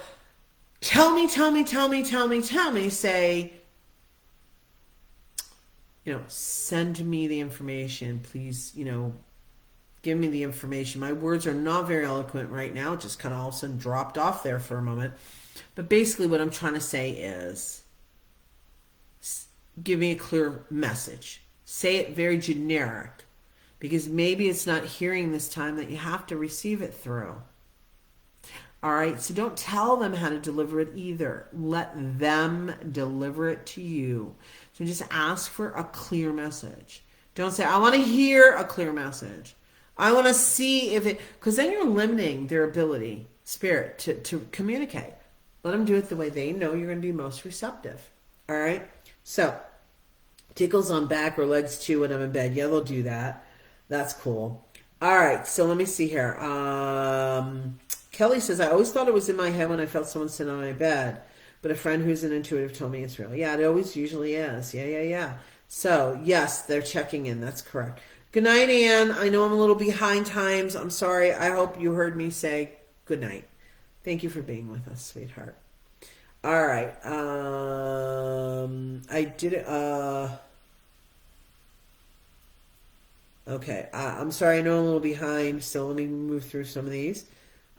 tell me. Say, send me the information, please, give me the information. My words are not very eloquent right now. It just kind of all of a sudden dropped off there for a moment. But basically what I'm trying to say is, give me a clear message. Say it very generic, because maybe it's not hearing this time that you have to receive it through. All right, so don't tell them how to deliver it either. Let them deliver it to you. So just ask for a clear message. Don't say, I want to hear a clear message. I want to see if it, because then you're limiting their ability, spirit, to communicate. Let them do it the way they know you're going to be most receptive. All right, so tickles on back or legs too when I'm in bed. Yeah, they'll do that. That's cool. All right, so let me see here. Kelly says, I always thought it was in my head when I felt someone sit on my bed, but a friend who's an intuitive told me it's real. Yeah, it always usually is. Yeah. So, yes, they're checking in. That's correct. Good night, Ann. I know I'm a little behind times. I'm sorry. I hope you heard me say good night. Thank you for being with us, sweetheart. All right. I did it. Okay. I'm sorry. I know I'm a little behind, so let me move through some of these.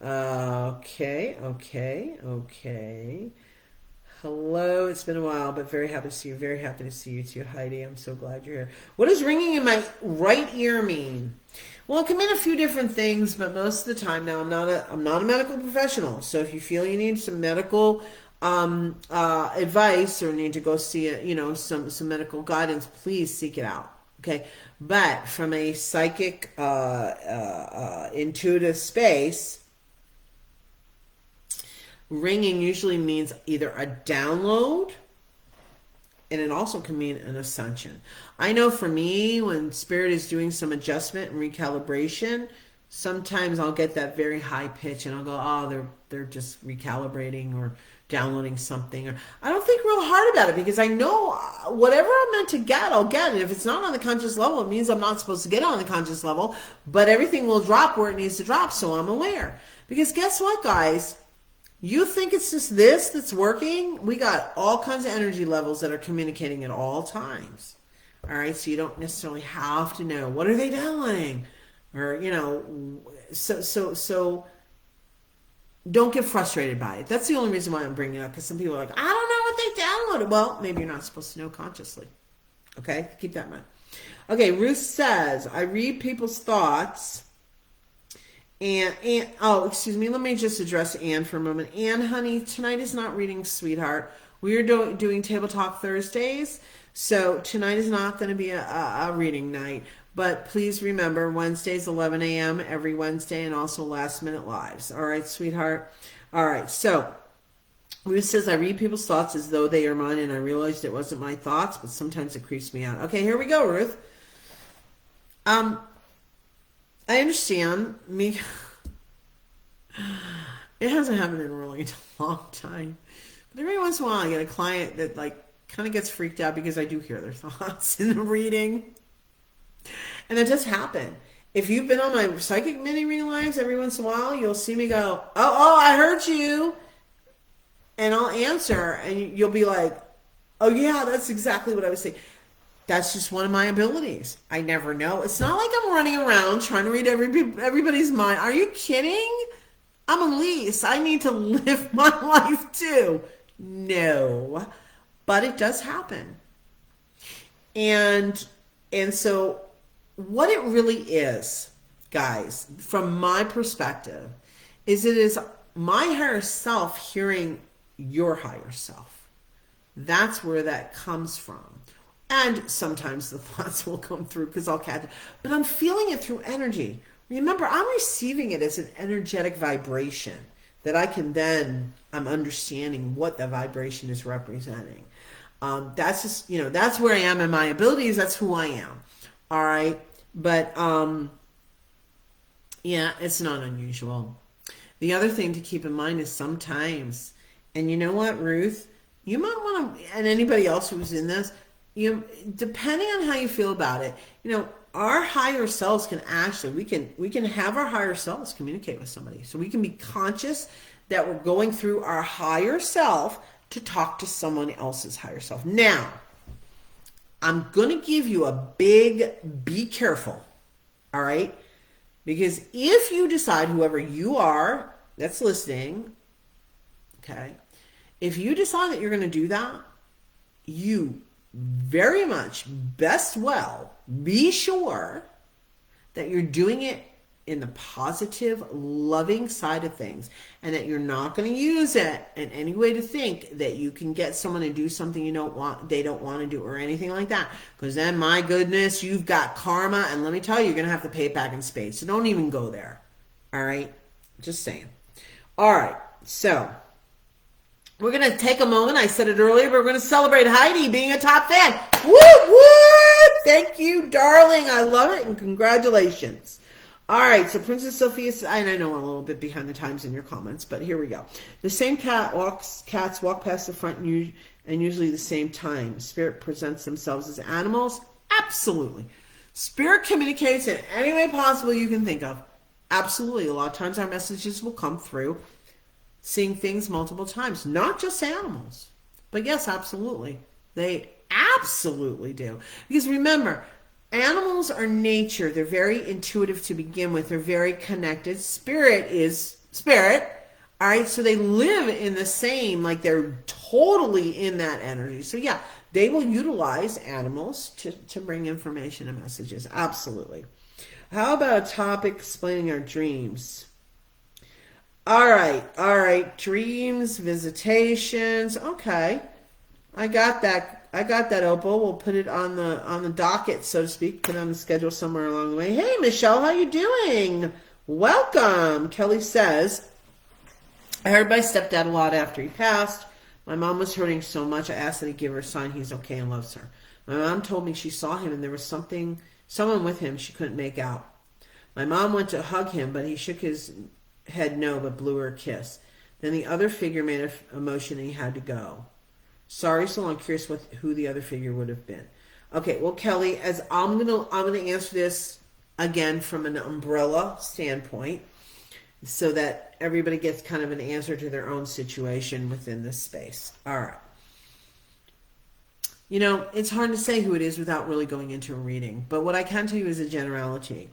Okay. Hello. It's been a while, but very happy to see you. Very happy to see you too, Heidi. I'm so glad you're here. What does ringing in my right ear mean? Well, it can mean a few different things, but most of the time now I'm not a medical professional. So if you feel you need some medical advice or need to go see some medical guidance, please seek it out. Okay, but from a psychic intuitive space, Ringing usually means either a download, and it also can mean an ascension. I know for me, when Spirit is doing some adjustment and recalibration, sometimes I'll get that very high pitch and I'll go, oh, they're just recalibrating or downloading something. Or I don't think real hard about it because I know whatever I'm meant to get, I'll get it. If it's not on the conscious level, it means I'm not supposed to get it on the conscious level, but everything will drop where it needs to drop, so I'm aware. Because guess what, guys? You think it's just this that's working? We got all kinds of energy levels that are communicating at all times. All right, so you don't necessarily have to know what are they downloading, or so don't get frustrated by it. That's the only reason why I'm bringing it up, because some people are like, I don't know what they downloaded. Well, maybe you're not supposed to know consciously. Okay, keep that in mind. Okay, Ruth says, I read people's thoughts. And oh, excuse me, let me just address Anne for a moment. Anne, honey, tonight is not reading, sweetheart. We are doing Table Talk Thursdays, so tonight is not going to be a reading night. But please remember, Wednesdays, 11 a.m. every Wednesday, and also Last Minute Lives. All right, sweetheart? All right, so Ruth says, I read people's thoughts as though they are mine, and I realized it wasn't my thoughts, but sometimes it creeps me out. Okay, here we go, Ruth. I understand. Me, it hasn't happened in a really long time. But every once in a while, I get a client that kind of gets freaked out because I do hear their thoughts in the reading. And that does happen. If you've been on my psychic mini reading lives, every once in a while, you'll see me go, oh, I heard you. And I'll answer, and you'll be like, oh, yeah, that's exactly what I was saying. That's just one of my abilities. I never know. It's not like I'm running around trying to read everybody's mind. Are you kidding? I'm Elyse. I need to live my life too. No. But it does happen. And so what it really is, guys, from my perspective, is it is my higher self hearing your higher self. That's where that comes from. And sometimes the thoughts will come through because I'll catch it. But I'm feeling it through energy. Remember, I'm receiving it as an energetic vibration that I'm understanding what the vibration is representing. That's just, that's where I am in my abilities. That's who I am. All right. But, yeah, it's not unusual. The other thing to keep in mind is sometimes, and you know what, Ruth, you might want to, and anybody else who's in this, depending on how you feel about it, our higher selves can actually, we can have our higher selves communicate with somebody. So we can be conscious that we're going through our higher self to talk to someone else's higher self. Now, I'm going to give you a big be careful, all right? Because if you decide, whoever you are that's listening, okay, if you decide that you're going to do that, you very much be sure that you're doing it in the positive, loving side of things, and that you're not going to use it in any way to think that you can get someone to do something they don't want to do or anything like that. Because then, my goodness, you've got karma, and let me tell you, you're going to have to pay it back in spades. So don't even go there. All right? Just saying. All right. So we're going to take a moment. I said it earlier, but we're going to celebrate Heidi being a top fan. Woo, woo! Thank you, darling. I love it, and congratulations. All right, so Princess Sophia, and I know I'm a little bit behind the times in your comments, but here we go. The same cats walk past the front and usually the same time. Spirit presents themselves as animals? Absolutely. Spirit communicates in any way possible you can think of. Absolutely. A lot of times our messages will come through seeing things multiple times, not just animals. But yes, absolutely. They absolutely do. Because remember, animals are nature. They're very intuitive to begin with. They're very connected. Spirit is spirit. All right. So they live in the same, they're totally in that energy. So yeah, they will utilize animals to bring information and messages. Absolutely. How about a topic explaining our dreams? All right. Dreams, visitations. Okay. I got that, Opal. We'll put it on the docket, so to speak. Put it on the schedule somewhere along the way. Hey, Michelle, how you doing? Welcome. Kelly says, I heard my stepdad a lot after he passed. My mom was hurting so much, I asked that he give her a sign he's okay and loves her. My mom told me she saw him and there was someone with him she couldn't make out. My mom went to hug him, but he shook his head no, but blew her a kiss. Then the other figure made a motion and he had to go. Sorry, so I'm curious who the other figure would have been. Okay, well, Kelly, as I'm gonna answer this again from an umbrella standpoint, so that everybody gets kind of an answer to their own situation within this space. All right. You know, it's hard to say who it is without really going into a reading, but what I can tell you is a generality.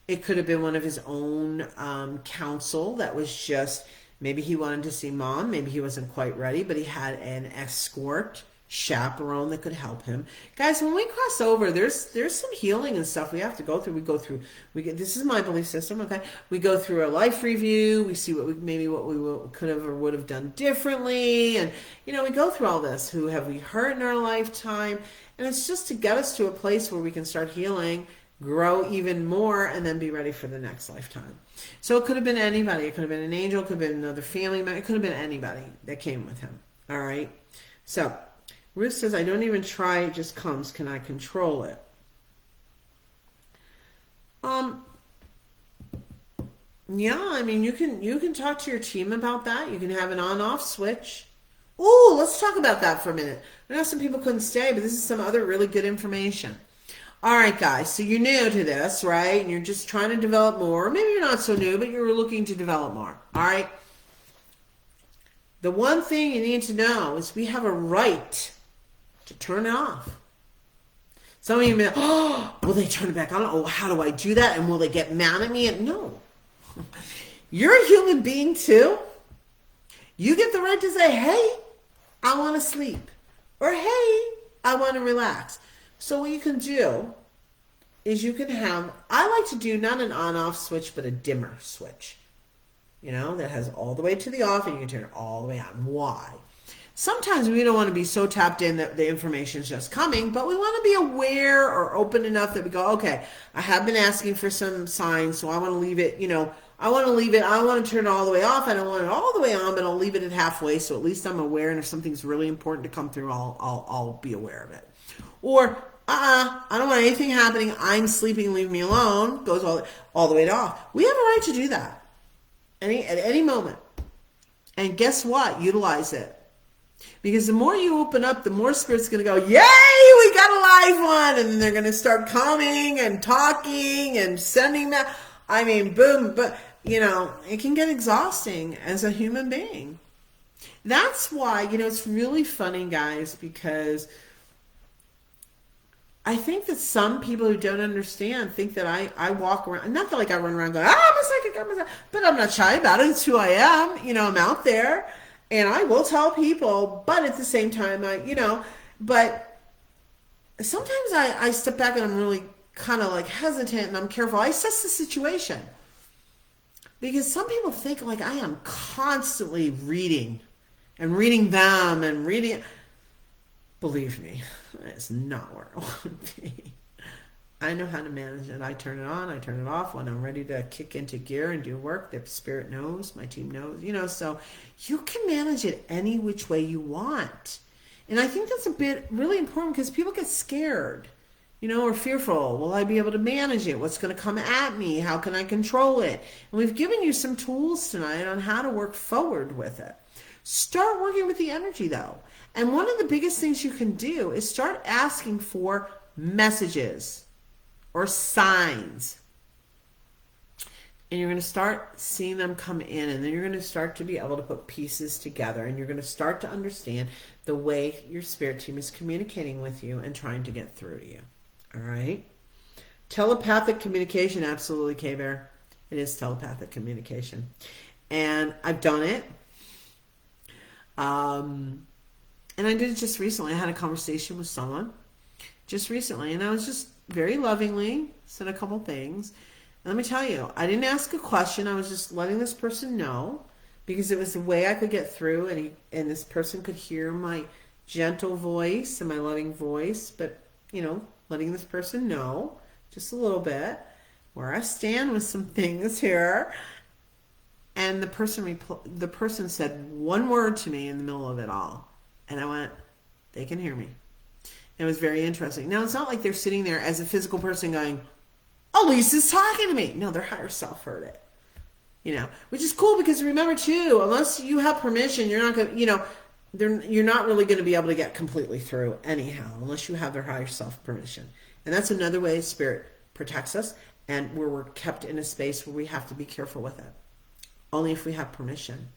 It could have been one of his own counsel that was just, maybe he wanted to see mom, maybe he wasn't quite ready, but he had an escort, chaperone that could help him. Guys, when we cross over, there's some healing and stuff we have to go through. This is my belief system, okay? We go through a life review, we see what we could have or would have done differently, and we go through all this. Who have we hurt in our lifetime? And it's just to get us to a place where we can start healing, grow even more, and then be ready for the next lifetime. So it could have been anybody. It could have been an angel, it could have been another family member, it could have been anybody that came with him. All right? So Ruth says, I don't even try, it just comes. Can I control it? Yeah, I mean, you can talk to your team about that. You can have an on-off switch. Ooh, let's talk about that for a minute. I know some people couldn't stay, but this is some other really good information. All right, guys, so you're new to this, right? And you're just trying to develop more. Maybe you're not so new, but you're looking to develop more. All right? The one thing you need to know is we have a right to turn it off. Some of you may, will they turn it back on? Oh, how do I do that? And will they get mad at me? And no. You're a human being too. You get the right to say, hey, I want to sleep. Or hey, I want to relax. So what you can do is you can have, I like to do not an on-off switch, but a dimmer switch. That has all the way to the off and you can turn it all the way on. Why? Sometimes we don't want to be so tapped in that the information is just coming, but we want to be aware or open enough that we go, okay, I have been asking for some signs, so I want to leave it, I want to leave it, I want to turn it all the way off. I don't want it all the way on, but I'll leave it at halfway, so at least I'm aware, and if something's really important to come through, I'll be aware of it. Or, I don't want anything happening, I'm sleeping, leave me alone, goes all the way to off. We have a right to do that at any moment. And guess what? Utilize it. Because the more you open up, the more Spirit's going to go, yay, we got a live one. And then they're going to start coming and talking and sending that. I mean, boom. But, it can get exhausting as a human being. That's why, it's really funny, guys, because I think that some people who don't understand think that I walk around, not that like I run around going, I'm a psychic, but I'm not shy about it. It's who I am. I'm out there. And I will tell people, but at the same time, but sometimes I step back and I'm really kind of like hesitant and I'm careful. I assess the situation. Because some people think like I am constantly reading and reading them and reading. Believe me, it's not where I want to be. I know how to manage it. I turn it on, I turn it off when I'm ready to kick into gear and do work. The Spirit knows, my team knows, so you can manage it any which way you want. And I think that's really important because people get scared, or fearful. Will I be able to manage it? What's going to come at me? How can I control it? And we've given you some tools tonight on how to work forward with it. Start working with the energy though. And one of the biggest things you can do is start asking for messages or signs. And you're going to start seeing them come in, and then you're going to start to be able to put pieces together, and you're going to start to understand the way your spirit team is communicating with you and trying to get through to you. All right? Telepathic communication, absolutely, K-Bear. It is telepathic communication. And I've done it. And I did it just recently. I had a conversation with someone just recently, and I was just very lovingly said a couple things. And let me tell you, I didn't ask a question. I was just letting this person know because it was the way I could get through, and this person could hear my gentle voice and my loving voice, but, letting this person know just a little bit where I stand with some things here. And the person said one word to me in the middle of it all. And I went, they can hear me. And it was very interesting. Now, it's not like they're sitting there as a physical person going, Elyse is talking to me. No, their higher self heard it. Which is cool because remember too, unless you have permission, you're not going to, you're not really going to be able to get completely through anyhow, unless you have their higher self permission. And that's another way Spirit protects us, and where we're kept in a space where we have to be careful with it. Only if we have permission.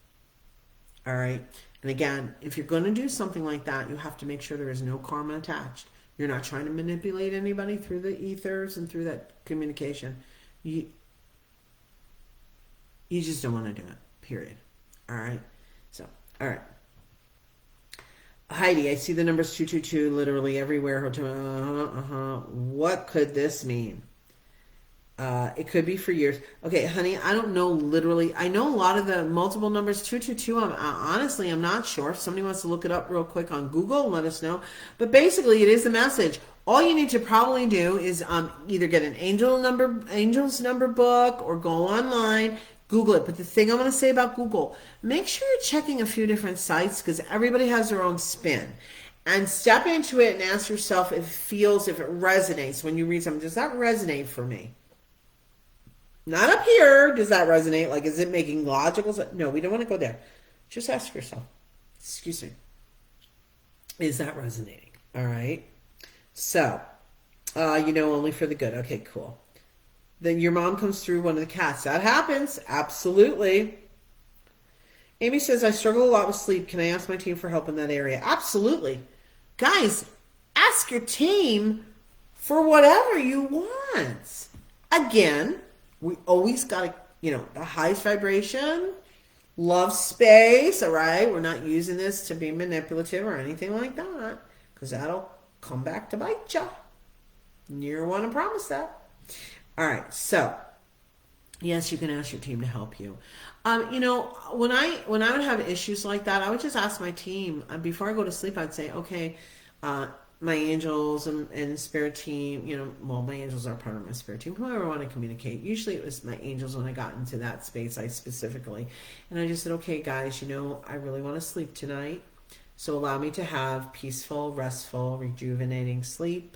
All right. And again, if you're going to do something like that, you have to make sure there is no karma attached. You're not trying to manipulate anybody through the ethers and through that communication. You just don't want to do it, period. All right? So, all right. Heidi, I see the numbers 222 literally everywhere. What could this mean? It could be for years. Okay, honey, I don't know literally. I know a lot of the multiple numbers, 222. Honestly, I'm not sure. If somebody wants to look it up real quick on Google, let us know. But basically, it is a message. All you need to probably do is either get an angel's number book or go online, Google it. But the thing I'm going to say about Google, make sure you're checking a few different sites because everybody has their own spin. And step into it and ask yourself if it resonates when you read something. Does that resonate for me? Not up here. Does that resonate? Like, is it making logical sense? No, we don't want to go there. Just ask yourself. Excuse me. Is that resonating? All right. So, only for the good. Okay, cool. Then your mom comes through one of the cats. That happens. Absolutely. Amy says, I struggle a lot with sleep. Can I ask my team for help in that area? Absolutely. Guys, ask your team for whatever you want. Again, we always got to, the highest vibration, love space, all right? We're not using this to be manipulative or anything like that because that'll come back to bite you. You want to promise that. All right, so yes, you can ask your team to help you. When I would have issues like that, I would just ask my team before I go to sleep. I'd say, okay, my angels and spirit team. My angels are part of my spirit team. Whoever I want to communicate. Usually, it was my angels when I got into that space. I specifically, and I just said, okay, guys, I really want to sleep tonight, so allow me to have peaceful, restful, rejuvenating sleep.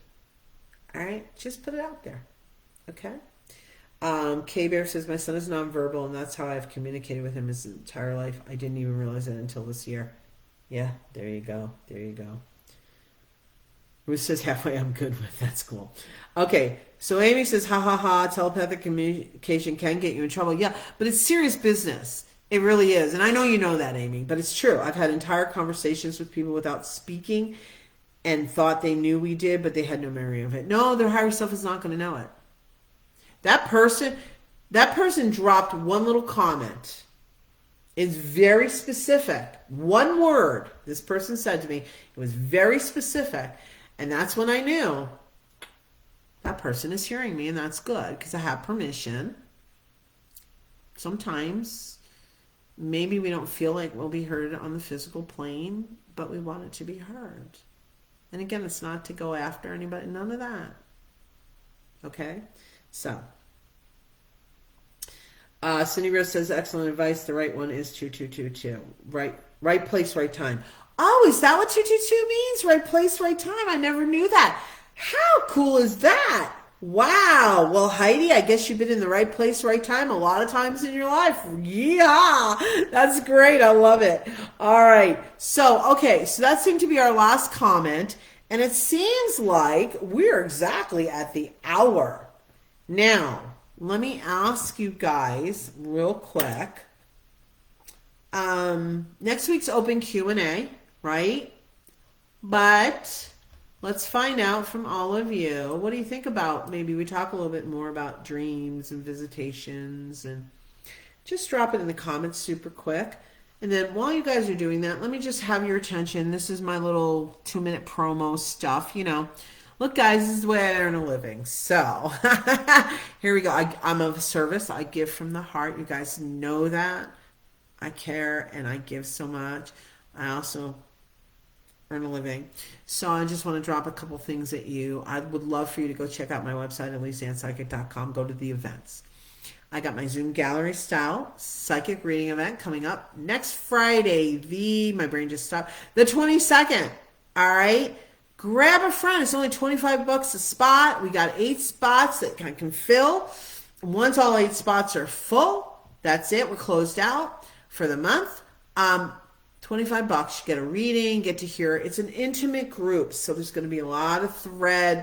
All right, just put it out there. Okay. K-Bear says, my son is nonverbal, and that's how I've communicated with him his entire life. I didn't even realize it until this year. Yeah, there you go. There you go. Ruth says, halfway I'm good with. That's cool. Okay, so Amy says, ha ha ha, telepathic communication can get you in trouble. Yeah, but it's serious business. It really is. And I know you know that, Amy, but it's true. I've had entire conversations with people without speaking and thought they knew we did, but they had no memory of it. No, their higher self is not going to know it. That person dropped one little comment. It's very specific. One word this person said to me. It was very specific. And that's when I knew that person is hearing me, and that's good because I have permission. Sometimes maybe we don't feel like we'll be heard on the physical plane, but we want it to be heard. And again, it's not to go after anybody, none of that. Okay? So, Cindy Rose says, excellent advice. The right one is 2222. Right place, right time. Oh, is that what 222 means? Right place, right time. I never knew that. How cool is that? Wow. Well, Heidi, I guess you've been in the right place, right time a lot of times in your life. Yeah. That's great. I love it. All right. So that seemed to be our last comment. And it seems like we're exactly at the hour. Now, let me ask you guys real quick. Next week's open Q&A, right? But let's find out from all of you. What do you think about, maybe we talk a little bit more about dreams and visitations, and just drop it in the comments super quick. And then while you guys are doing that, let me just have your attention. This is my little 2-minute promo stuff, Look, guys, this is the way I earn a living. So here we go. I'm of service. I give from the heart. You guys know that. I care and I give so much. I also earn a living. So I just want to drop a couple things at you. I would love for you to go check out my website, ElyseAnnPsychic.com. Go to the events. I got my Zoom gallery style psychic reading event coming up next Friday, my brain just stopped, the 22nd. All right. Grab a friend. It's only $25 a spot. We got 8 spots that I can fill. Once all 8 spots are full, that's it. We're closed out for the month. $25. You get a reading, get to hear. It's an intimate group, so there's going to be a lot of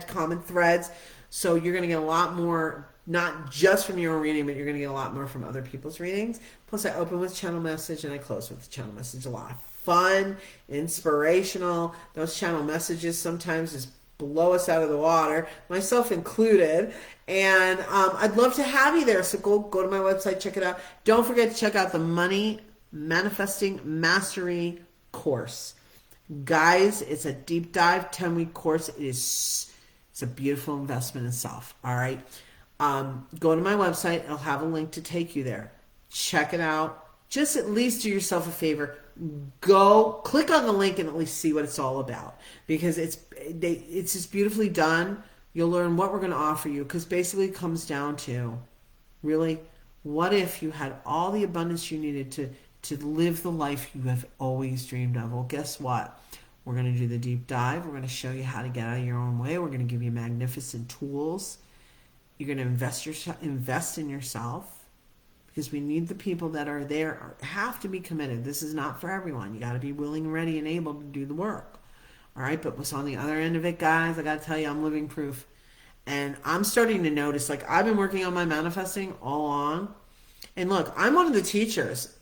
common threads. So you're going to get a lot more, not just from your own reading, but you're going to get a lot more from other people's readings. Plus, I open with channel message and I close with the channel message. A lot of fun, inspirational. Those channel messages sometimes just blow us out of the water, myself included. And I'd love to have you there. So go to my website, check it out. Don't forget to check out the Money Manifesting Mastery course. Guys, it's a deep dive 10-week course. It's a beautiful investment in self. All right. Go to my website. I'll have a link to take you there. Check it out. Just at least do yourself a favor. Go click on the link and at least see what it's all about, because it's just beautifully done. You'll learn what we're going to offer you, because basically it comes down to, really, what if you had all the abundance you needed to live the life you have always dreamed of? Well, guess what? We're going to do the deep dive. We're going to show you how to get out of your own way. We're going to give you magnificent tools. You're going to invest in yourself, because we need the people that are there, have to be committed. This is not for everyone. You got to be willing, ready, and able to do the work. All right, but what's on the other end of it, guys, I got to tell you, I'm living proof. And I'm starting to notice, like, I've been working on my manifesting all along. And look, I'm one of the teachers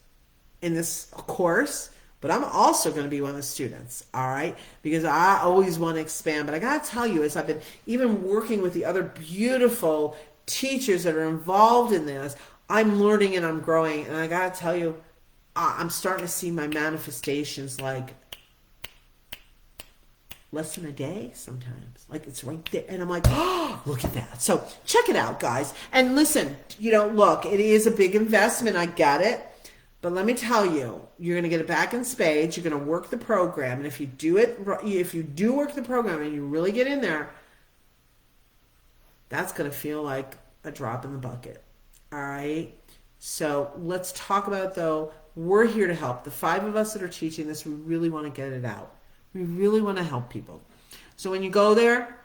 in this course, but I'm also going to be one of the students, all right? Because I always want to expand. But I got to tell you, as I've been even working with the other beautiful teachers that are involved in this, I'm learning and I'm growing. And I got to tell you, I'm starting to see my manifestations like less than a day sometimes. Like, it's right there. And I'm like, oh, look at that. So check it out, guys. And listen, look, it is a big investment. I get it. But let me tell you, you're going to get it back in spades. You're going to work the program. And if you do work the program and you really get in there, that's going to feel like a drop in the bucket. All right. So let's talk about, though, we're here to help. The 5 of us that are teaching this, we really want to get it out. We really want to help people. So when you go there,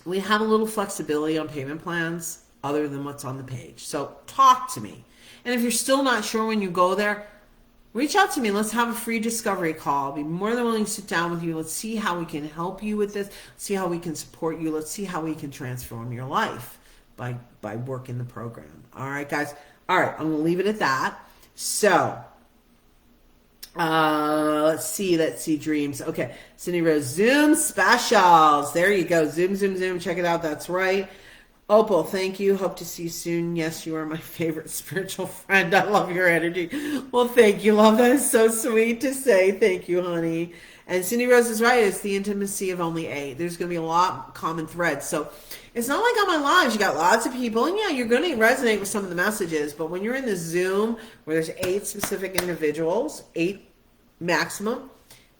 we have a little flexibility on payment plans other than what's on the page. So talk to me. And if you're still not sure when you go there, reach out to me. Let's have a free discovery call. I'll be more than willing to sit down with you. Let's see how we can help you with this. See how we can support you. Let's see how we can transform your life by working the program. All right, guys. All right, I'm going to leave it at that. So, let's see dreams. Okay, Cindy Rose, Zoom specials. There you go. Zoom. Check it out. That's right. Opal, thank you. Hope to see you soon. Yes, you are my favorite spiritual friend. I love your energy. Well, thank you, love. That is so sweet to say. Thank you, honey. And Cindy Rose is right. It's the intimacy of only 8. There's going to be a lot of common threads. So it's not like on my lives, you got lots of people. And yeah, you're going to resonate with some of the messages. But when you're in the Zoom where there's 8 specific individuals, 8 maximum,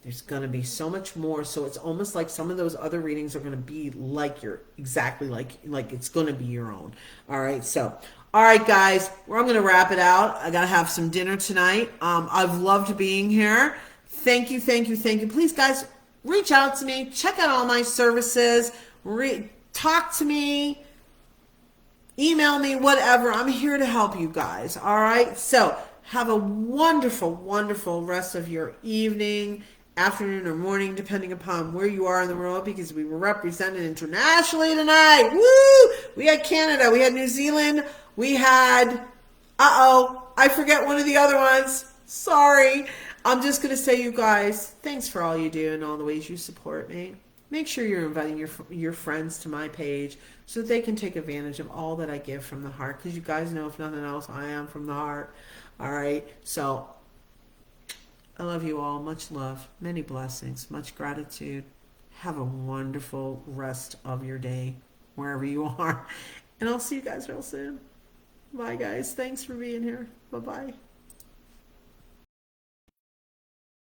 there's going to be so much more. So it's almost like some of those other readings are going to be like exactly like it's going to be your own. All right. So, all right, guys, I'm going to wrap it out. I got to have some dinner tonight. I've loved being here. Thank you. Please, guys, reach out to me. Check out all my services. Talk to me. Email me, whatever. I'm here to help you guys. All right. So have a wonderful, wonderful rest of your evening, afternoon, or morning, depending upon where you are in the world, because we were represented internationally tonight. Woo! We had Canada, we had New Zealand, we had, I forget one of the other ones. Sorry. I'm just going to say, you guys, thanks for all you do and all the ways you support me. Make sure you're inviting your friends to my page so that they can take advantage of all that I give from the heart, because you guys know, if nothing else, I am from the heart. All right. So I love you all. Much love. Many blessings. Much gratitude. Have a wonderful rest of your day wherever you are. And I'll see you guys real soon. Bye, guys. Thanks for being here. Bye-bye.